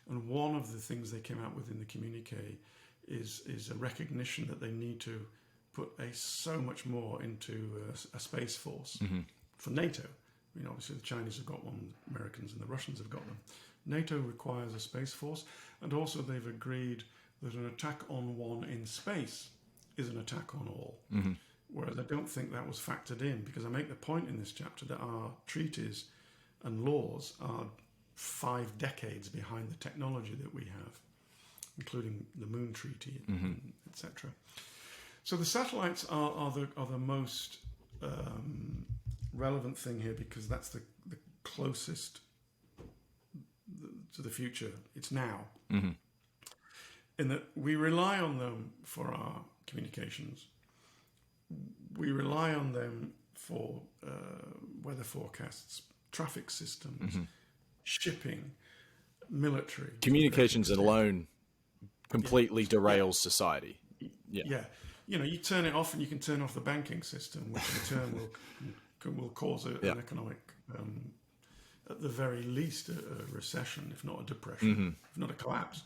and one of the things they came out with in the communique is a recognition that they need to put so much more into a space force for NATO. I mean, obviously the Chinese have got one, the Americans and the Russians have got them. NATO requires a space force, and also they've agreed that an attack on one in space is an attack on all. Whereas I don't think that was factored in, because I make the point in this chapter that our treaties and laws are 5 decades behind the technology that we have, including the Moon Treaty, etc. So the satellites are the most relevant thing here, because that's the closest to the future. It's now. In that we rely on them for our communications. We rely on them for weather forecasts, traffic systems, shipping, military. Communications alone completely derails society. Yeah. You turn it off and you can turn off the banking system, which in turn will cause an economic, at the very least, a recession, if not a depression, if not a collapse.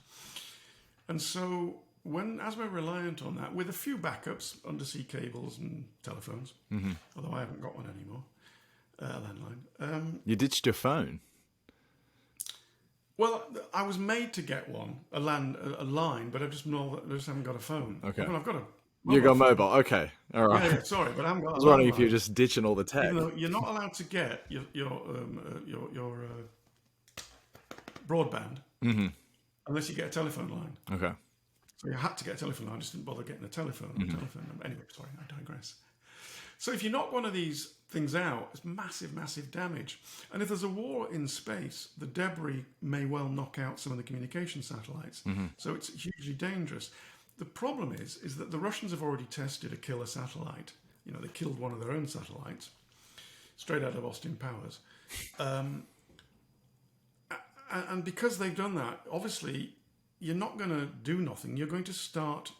And so as we're reliant on that, with a few backups, undersea cables and telephones, although I haven't got one anymore, landline. You ditched your phone. Well, I was made to get one, a line, but I just haven't got a phone. Okay. Well, I've got a You got mobile. Okay. All right. Yeah, sorry, but I haven't got. I was wondering if you're just ditching all the tech. Even though you're not allowed to get your broadband unless you get a telephone line. Okay. So you had to get a telephone line. I just didn't bother getting a telephone number. Anyway, sorry, I digress. So if you knock one of these things out, it's massive, massive damage. And if there's a war in space, the debris may well knock out some of the communication satellites. So it's hugely dangerous. The problem is that the Russians have already tested a killer satellite. They killed one of their own satellites, straight out of Austin Powers. And because they've done that, obviously, you're not going to do nothing. You're going to start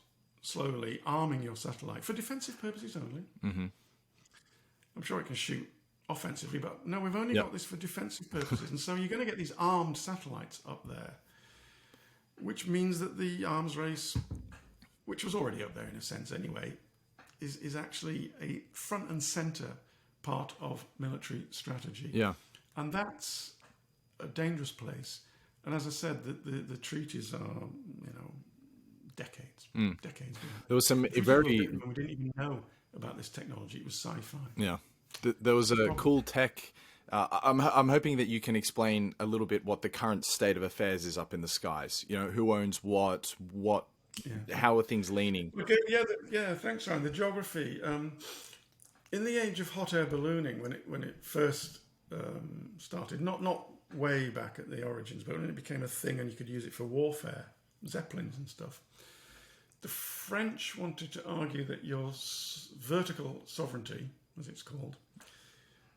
slowly arming your satellite for defensive purposes only. I'm sure it can shoot offensively, but no, we've only got this for defensive purposes. And so you're going to get these armed satellites up there, which means that the arms race, which was already up there in a sense anyway, is actually a front and center part of military strategy. Yeah. And that's a dangerous place. And as I said, the treaties are, decades behind. There was some we didn't even know about this technology. It was sci-fi. Yeah. There was a cool tech. I'm hoping that you can explain a little bit what the current state of affairs is up in the skies. Who owns what, how are things leaning? Okay, thanks, Ryan. The geography. In the age of hot air ballooning, when it first started, not way back at the origins, but when it became a thing and you could use it for warfare, zeppelins and stuff, the French wanted to argue that your vertical sovereignty, as it's called,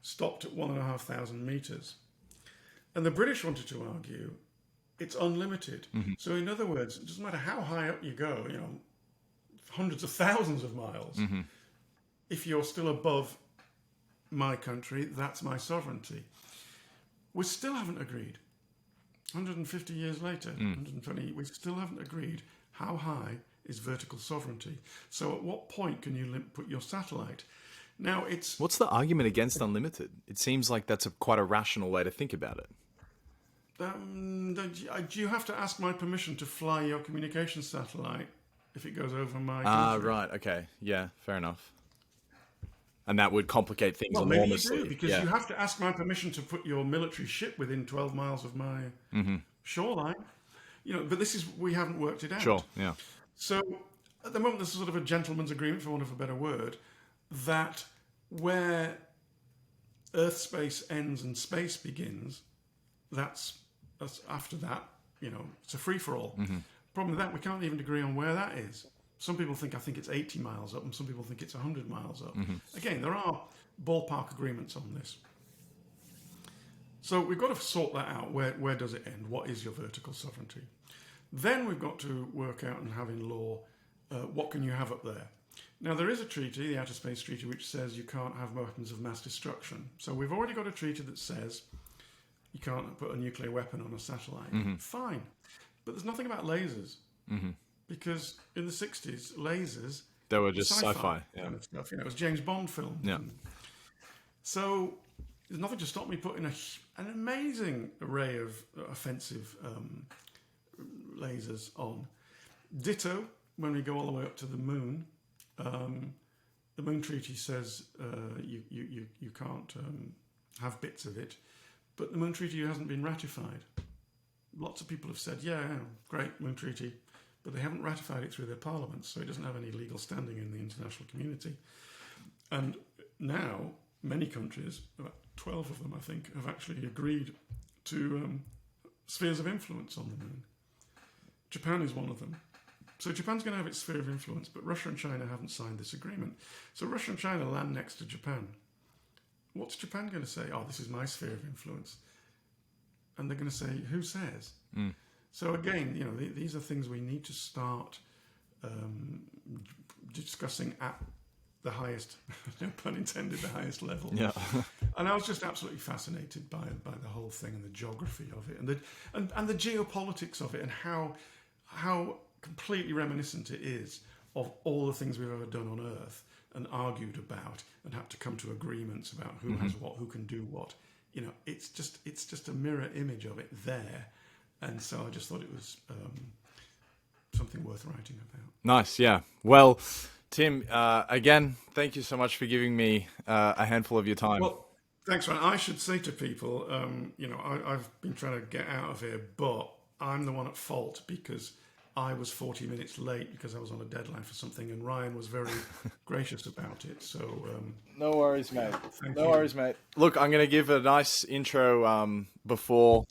stopped at 1,500 meters. And the British wanted to argue it's unlimited. So in other words, it doesn't matter how high up you go, hundreds of thousands of miles, if you're still above my country, that's my sovereignty. We still haven't agreed. 150 years later, 120, we still haven't agreed how high is vertical sovereignty. So at what point can you put your satellite? Now it's... What's the argument against unlimited? It seems like that's quite a rational way to think about it. Do you have to ask my permission to fly your communication satellite if it goes over my country? Right. Okay. Yeah. Fair enough. And that would complicate things Well, maybe you enormously. do, because you have to ask my permission to put your military ship within 12 miles of my shoreline. But we haven't worked it out. Sure. Yeah. So at the moment, there's sort of a gentleman's agreement, for want of a better word, that where Earth space ends and space begins, that's after that, it's a free-for-all. Problem with that, we can't even agree on where that is. Some people think it's 80 miles up, and some people think it's 100 miles up. Again, there are ballpark agreements on this. So we've got to sort that out. Where does it end? What is your vertical sovereignty? Then we've got to work out and have in law, what can you have up there? Now, there is a treaty, the Outer Space Treaty, which says you can't have weapons of mass destruction. So we've already got a treaty that says you can't put a nuclear weapon on a satellite. Fine. But there's nothing about lasers. Because in the 60s, lasers... They were just sci-fi. Kind of stuff. It was James Bond films. Yeah. So there's nothing to stop me putting an amazing array of offensive lasers on. Ditto, when we go all the way up to the moon, the Moon Treaty says you can't have bits of it, but the Moon Treaty hasn't been ratified. Lots of people have said, yeah, great, Moon Treaty, but they haven't ratified it through their parliaments, so it doesn't have any legal standing in the international community. And now, many countries, about 12 of them, I think, have actually agreed to spheres of influence on the moon. Japan is one of them. So Japan's going to have its sphere of influence, but Russia and China haven't signed this agreement. So Russia and China land next to Japan. What's Japan going to say? Oh, this is my sphere of influence. And they're going to say, who says? So again, these are things we need to start discussing at the highest, no pun intended, the highest level. Yeah. And I was just absolutely fascinated by the whole thing and the geography of it and the geopolitics of it, and how completely reminiscent it is of all the things we've ever done on Earth and argued about and had to come to agreements about who has what, who can do what. It's just a mirror image of it there. And so I just thought it was something worth writing about. Nice, yeah. Well, Tim, again, thank you so much for giving me a handful of your time. Well, thanks, Ryan. I should say to people, I've been trying to get out of here, but I'm the one at fault because I was 40 minutes late because I was on a deadline for something, and Ryan was very gracious about it. So no worries, mate. No worries, mate. Look, I'm going to give a nice intro before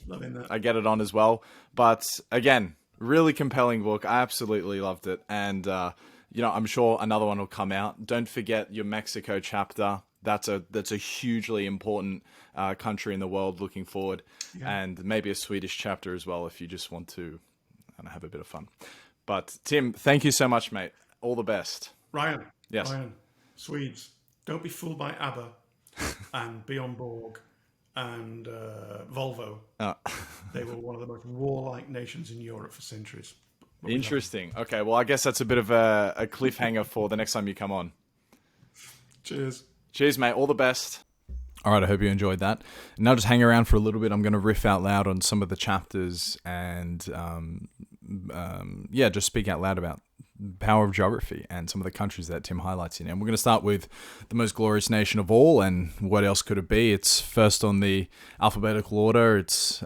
I get it on as well. But again, really compelling book. I absolutely loved it, and I'm sure another one will come out. Don't forget your Mexico chapter. That's a hugely important country in the world looking forward, and maybe a Swedish chapter as well if you just want to have a bit of fun. But Tim, thank you so much, mate. All the best. Ryan. Yes. Ryan, Swedes, don't be fooled by ABBA and Bjorn Borg and Volvo. They were one of the most warlike nations in Europe for centuries. Interesting. Okay, well, I guess that's a bit of a cliffhanger for the next time you come on. Cheers. Cheers, mate. All the best. All right, I hope you enjoyed that. Now just hang around for a little bit. I'm going to riff out loud on some of the chapters and, just speak out loud about power of geography and some of the countries that Tim highlights in. And we're going to start with the most glorious nation of all, and what else could it be? It's first on the alphabetical order. It's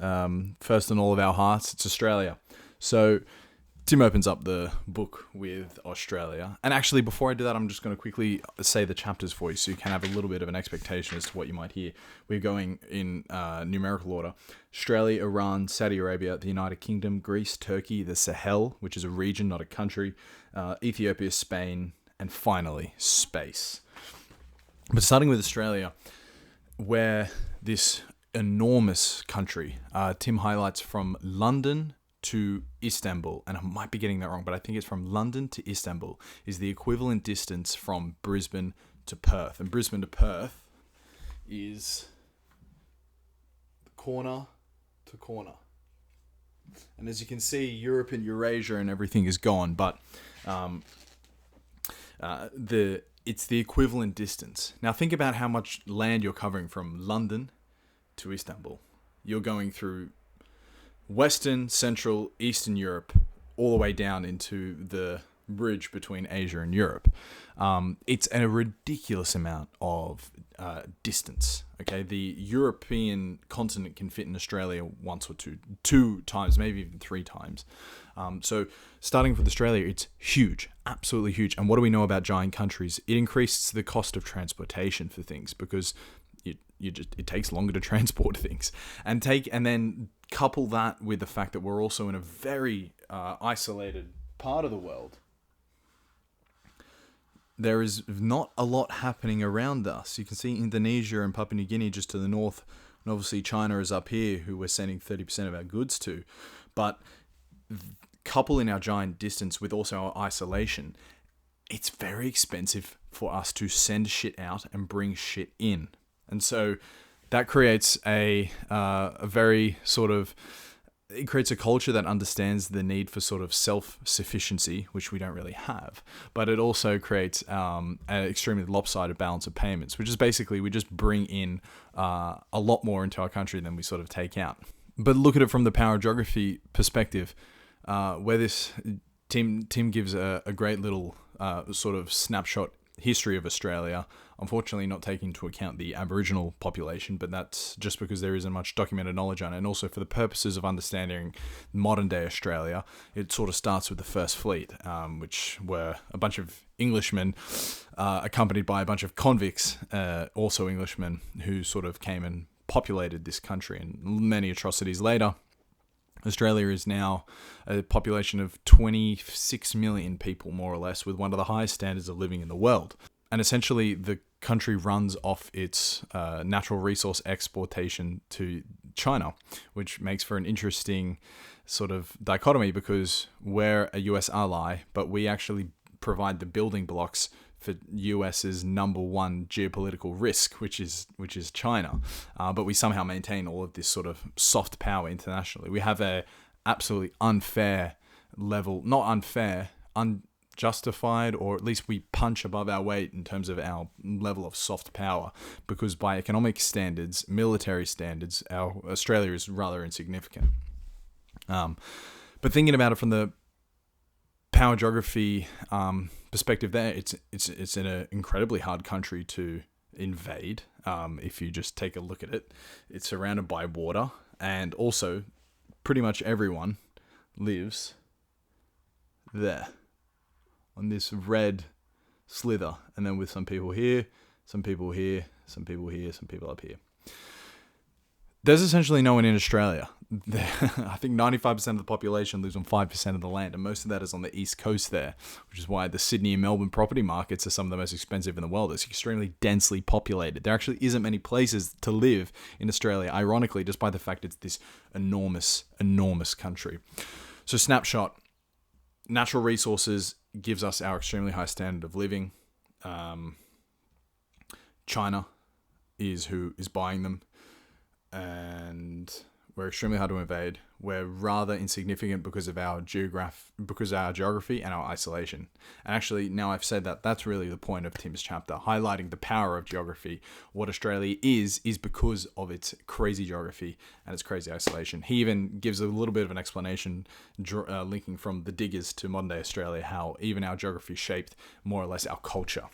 first in all of our hearts. It's Australia. So Tim opens up the book with Australia. And actually, before I do that, I'm just going to quickly say the chapters for you so you can have a little bit of an expectation as to what you might hear. We're going in numerical order. Australia, Iran, Saudi Arabia, the United Kingdom, Greece, Turkey, the Sahel, which is a region, not a country, Ethiopia, Spain, and finally, space. But starting with Australia, where this enormous country, Tim highlights from London to Istanbul, and I might be getting that wrong, but I think it's from London to Istanbul, is the equivalent distance from Brisbane to Perth. And Brisbane to Perth is corner to corner. And as you can see, Europe and Eurasia and everything is gone, but it's the equivalent distance. Now think about how much land you're covering from London to Istanbul. You're going through Western, Central, Eastern Europe, all the way down into the bridge between Asia and Europe. It's a ridiculous amount of distance. Okay, the European continent can fit in Australia once or two times, maybe even 3 times. So starting with Australia, it's huge, absolutely huge. And what do we know about giant countries? It increases the cost of transportation for things because it takes longer to transport things, and then couple that with the fact that we're also in a very isolated part of the world. There is not a lot happening around us. You can see Indonesia and Papua New Guinea just to the north, and obviously China is up here, who we're sending 30% of our goods to. But coupling our giant distance with also our isolation, it's very expensive for us to send shit out and bring shit in. And so that creates a very sort of, it creates a culture that understands the need for sort of self-sufficiency, which we don't really have. But it also creates an extremely lopsided balance of payments, which is basically we just bring in a lot more into our country than we sort of take out. But look at it from the power of geography perspective, where this Tim gives a great little sort of snapshot history of Australia, unfortunately not taking into account the Aboriginal population, but that's just because there isn't much documented knowledge on it. And also for the purposes of understanding modern day Australia, it sort of starts with the First Fleet, which were a bunch of Englishmen accompanied by a bunch of convicts, also Englishmen, who sort of came and populated this country. And many atrocities later, Australia is now a population of 26 million people, more or less, with one of the highest standards of living in the world. And essentially, the country runs off its natural resource exportation to China, which makes for an interesting sort of dichotomy because we're a US ally, but we actually provide the building blocks for US's number one geopolitical risk, which is China. But we somehow maintain all of this sort of soft power internationally. We have a absolutely unfair level, not unfair, unjustified, or at least we punch above our weight in terms of our level of soft power, because by economic standards, military standards, Australia is rather insignificant. But thinking about it from the power geography perspective, there it's an incredibly hard country to invade. If you just take a look at it, it's surrounded by water, and also pretty much everyone lives there on this red slither, and then with some people here, some people here, some people here, some people up here. There's essentially no one in Australia. I think 95% of the population lives on 5% of the land, and most of that is on the east coast there, which is why the Sydney and Melbourne property markets are some of the most expensive in the world. It's extremely densely populated. There actually isn't many places to live in Australia, ironically, despite the fact it's this enormous, enormous country. So snapshot, natural resources gives us our extremely high standard of living. China is who is buying them. And we're extremely hard to invade. We're rather insignificant because of our geography and our isolation. And actually, now I've said that, that's really the point of Tim's chapter, highlighting the power of geography. What Australia is because of its crazy geography and its crazy isolation. He even gives a little bit of an explanation, linking from the diggers to modern day Australia, how even our geography shaped more or less our culture.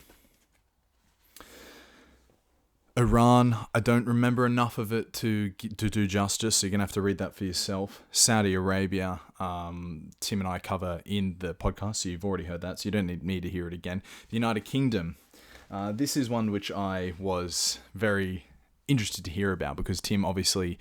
Iran, I don't remember enough of it to do justice, so you're going to have to read that for yourself. Saudi Arabia, Tim and I cover in the podcast, so you've already heard that, so you don't need me to hear it again. The United Kingdom, this is one which I was very interested to hear about, because Tim obviously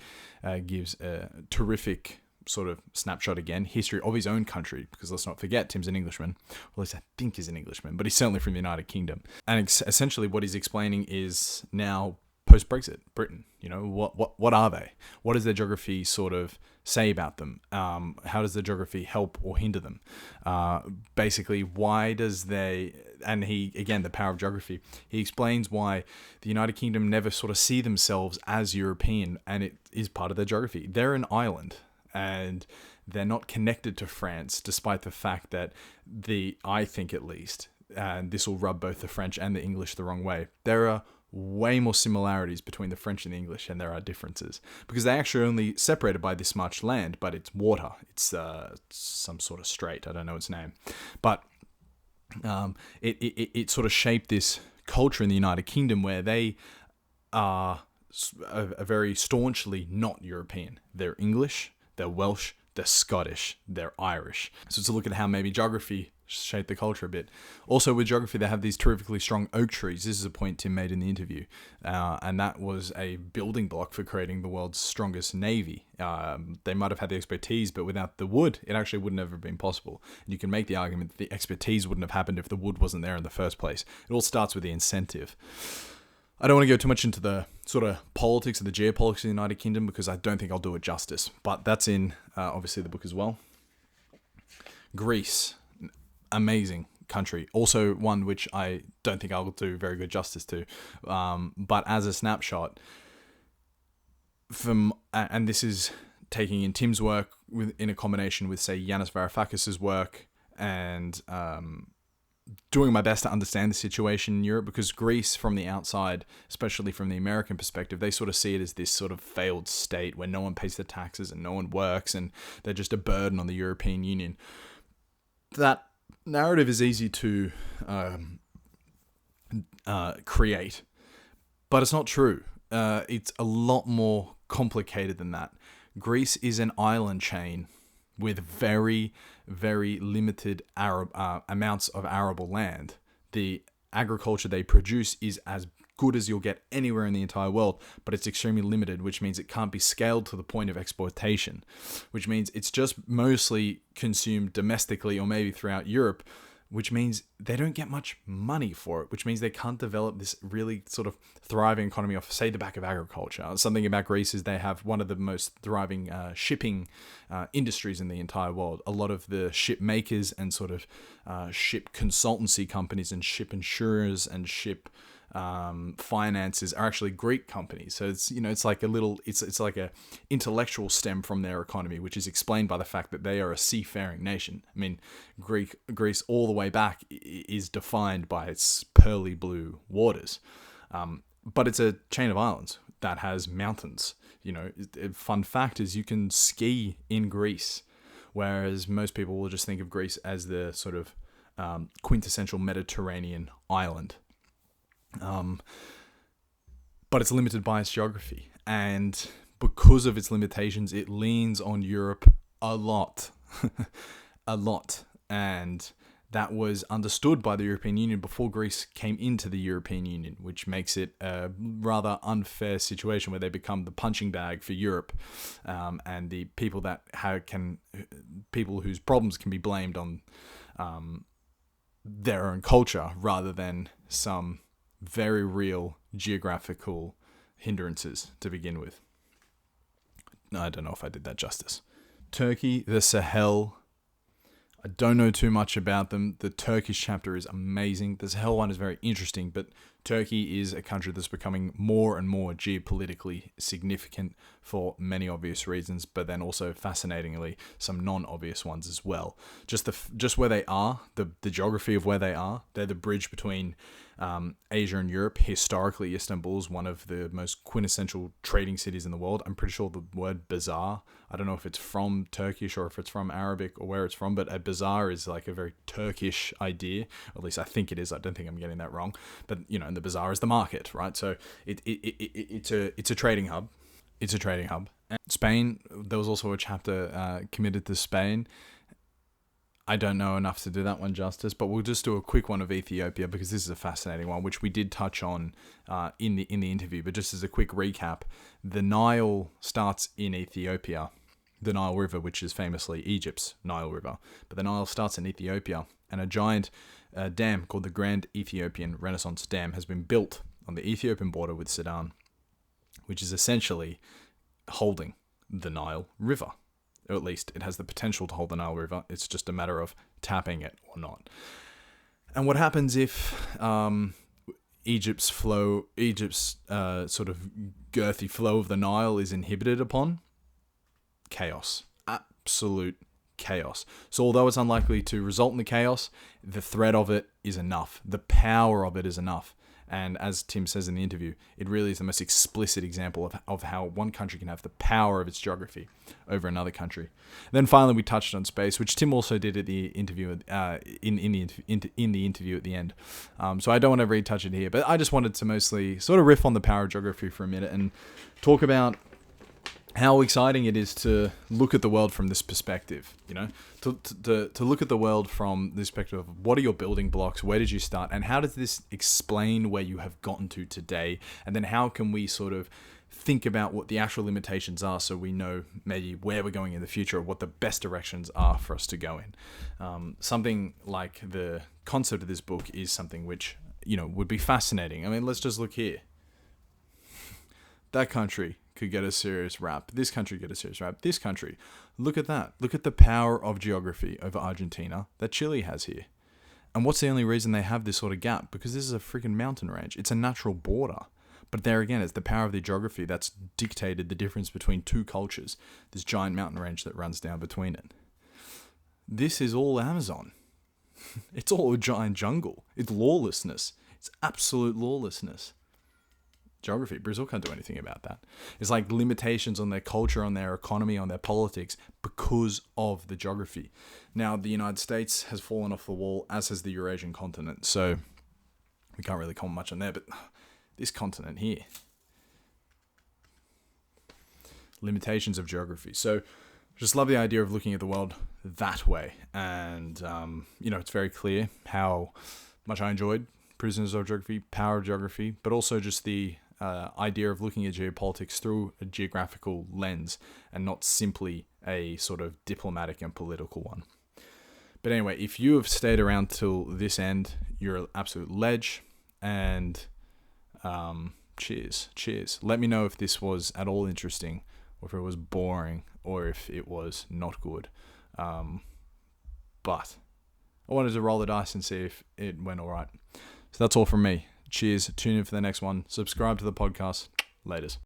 gives a terrific sort of snapshot again, history of his own country, because let's not forget, Tim's an Englishman, or at least I think he's an Englishman, but he's certainly from the United Kingdom. And essentially what he's explaining is now post-Brexit, Britain, what are they? What does their geography sort of say about them? How does the geography help or hinder them? Basically, why does and he, again, the power of geography, he explains why the United Kingdom never sort of see themselves as European, and it is part of their geography. They're an island, and they're not connected to France, despite the fact that I think at least, and this will rub both the French and the English the wrong way, they're a way more similarities between the French and the English than there are differences, because they actually only separated by this much land, but it's water. It's some sort of strait. I don't know its name, but it sort of shaped this culture in the United Kingdom where they are very staunchly not European. They're English, they're Welsh, they're Scottish, they're Irish. So to look at how maybe geography shaped the culture a bit. Also with geography, they have these terrifically strong oak trees. This is a point Tim made in the interview. And that was a building block for creating the world's strongest navy. They might have had the expertise, but without the wood, it actually wouldn't have been possible. And you can make the argument that the expertise wouldn't have happened if the wood wasn't there in the first place. It all starts with the incentive. I don't want to go too much into the sort of politics of the geopolitics of the United Kingdom because I don't think I'll do it justice. But that's in, obviously, the book as well. Greece. Amazing country. Also one which I don't think I'll do very good justice to. But as a snapshot, and this is taking in Tim's work in a combination with, say, Yanis Varoufakis' work and doing my best to understand the situation in Europe, because Greece from the outside, especially from the American perspective, they sort of see it as this sort of failed state where no one pays their taxes and no one works and they're just a burden on the European Union. That narrative is easy to create, but it's not true. It's a lot more complicated than that. Greece is an island chain with very, very limited amounts of arable land. The agriculture they produce is as good as you'll get anywhere in the entire world, but it's extremely limited, which means it can't be scaled to the point of exploitation, which means it's just mostly consumed domestically or maybe throughout Europe, which means they don't get much money for it, which means they can't develop this really sort of thriving economy off, say, the back of agriculture. Something about Greece is they have one of the most thriving shipping industries in the entire world. A lot of the ship makers and sort of ship consultancy companies and ship insurers and ship finances are actually Greek companies. So it's, you know, it's like a little, it's like a intellectual stem from their economy, which is explained by the fact that they are a seafaring nation. I mean, Greece all the way back is defined by its pearly blue waters. But it's a chain of islands that has mountains. You know, fun fact is you can ski in Greece, whereas most people will just think of Greece as the sort of quintessential Mediterranean island. But it's limited by its geography, and because of its limitations, it leans on Europe a lot, and that was understood by the European Union before Greece came into the European Union, which makes it a rather unfair situation where they become the punching bag for Europe, and the people that people whose problems can be blamed on their own culture rather than some very real geographical hindrances to begin with. I don't know if I did that justice. Turkey, the Sahel. I don't know too much about them. The Turkish chapter is amazing. The Sahel one is very interesting, but Turkey is a country that's becoming more and more geopolitically significant for many obvious reasons, but then also fascinatingly some non-obvious ones as well. Just where they are, the geography of where they are, they're the bridge between Asia and Europe. Historically, Istanbul is one of the most quintessential trading cities in the world. I'm pretty sure the word bazaar, I don't know if it's from Turkish or if it's from Arabic or where it's from, but a bazaar is like a very Turkish idea. At least I think it is. I don't think I'm getting that wrong. But, you know, and the bazaar is the market, right? So it's a trading hub. It's a trading hub. And Spain, there was also a chapter committed to Spain. I don't know enough to do that one justice, but we'll just do a quick one of Ethiopia because this is a fascinating one, which we did touch on in the interview. But just as a quick recap, the Nile starts in Ethiopia, the Nile River, which is famously Egypt's Nile River. But the Nile starts in Ethiopia, and a giant dam called the Grand Ethiopian Renaissance Dam has been built on the Ethiopian border with Sudan, which is essentially holding the Nile River. Or at least it has the potential to hold the Nile River. It's just a matter of tapping it or not. And what happens if Egypt's sort of girthy flow of the Nile is inhibited upon? Chaos. Absolute chaos. So although it's unlikely to result in the chaos, the threat of it is enough. The power of it is enough. And as Tim says in the interview, it really is the most explicit example of how one country can have the power of its geography over another country. And then finally, we touched on space, which Tim also did at the interview in the interview at the end. So I don't want to retouch it here, but I just wanted to mostly sort of riff on the power of geography for a minute and talk about how exciting it is to look at the world from this perspective, to look at the world from this perspective of what are your building blocks, where did you start, and how does this explain where you have gotten to today, and then how can we sort of think about what the actual limitations are so we know maybe where we're going in the future or what the best directions are for us to go in. Something like the concept of this book is something which, would be fascinating. I mean, let's just look here. That country could get a serious rap. This country get a serious rap. This country, look at that. Look at the power of geography over Argentina that Chile has here. And what's the only reason they have this sort of gap? Because this is a freaking mountain range. It's a natural border. But there again, it's the power of the geography that's dictated the difference between two cultures. This giant mountain range that runs down between it. This is all Amazon. It's all a giant jungle. It's lawlessness. It's absolute lawlessness. Geography. Brazil can't do anything about that. It's like limitations on their culture, on their economy, on their politics because of the geography. Now, the United States has fallen off the wall, as has the Eurasian continent. So we can't really comment much on there, but this continent here. Limitations of geography. So just love the idea of looking at the world that way. And, it's very clear how much I enjoyed Prisoners of Geography, Power of Geography, but also just the idea of looking at geopolitics through a geographical lens and not simply a sort of diplomatic and political one. But anyway, if you have stayed around till this end, you're an absolute ledge. And cheers. Let me know if this was at all interesting, or if it was boring, or if it was not good. But I wanted to roll the dice and see if it went all right. So that's all from me. Cheers. Tune in for the next one. Subscribe to the podcast. Laters.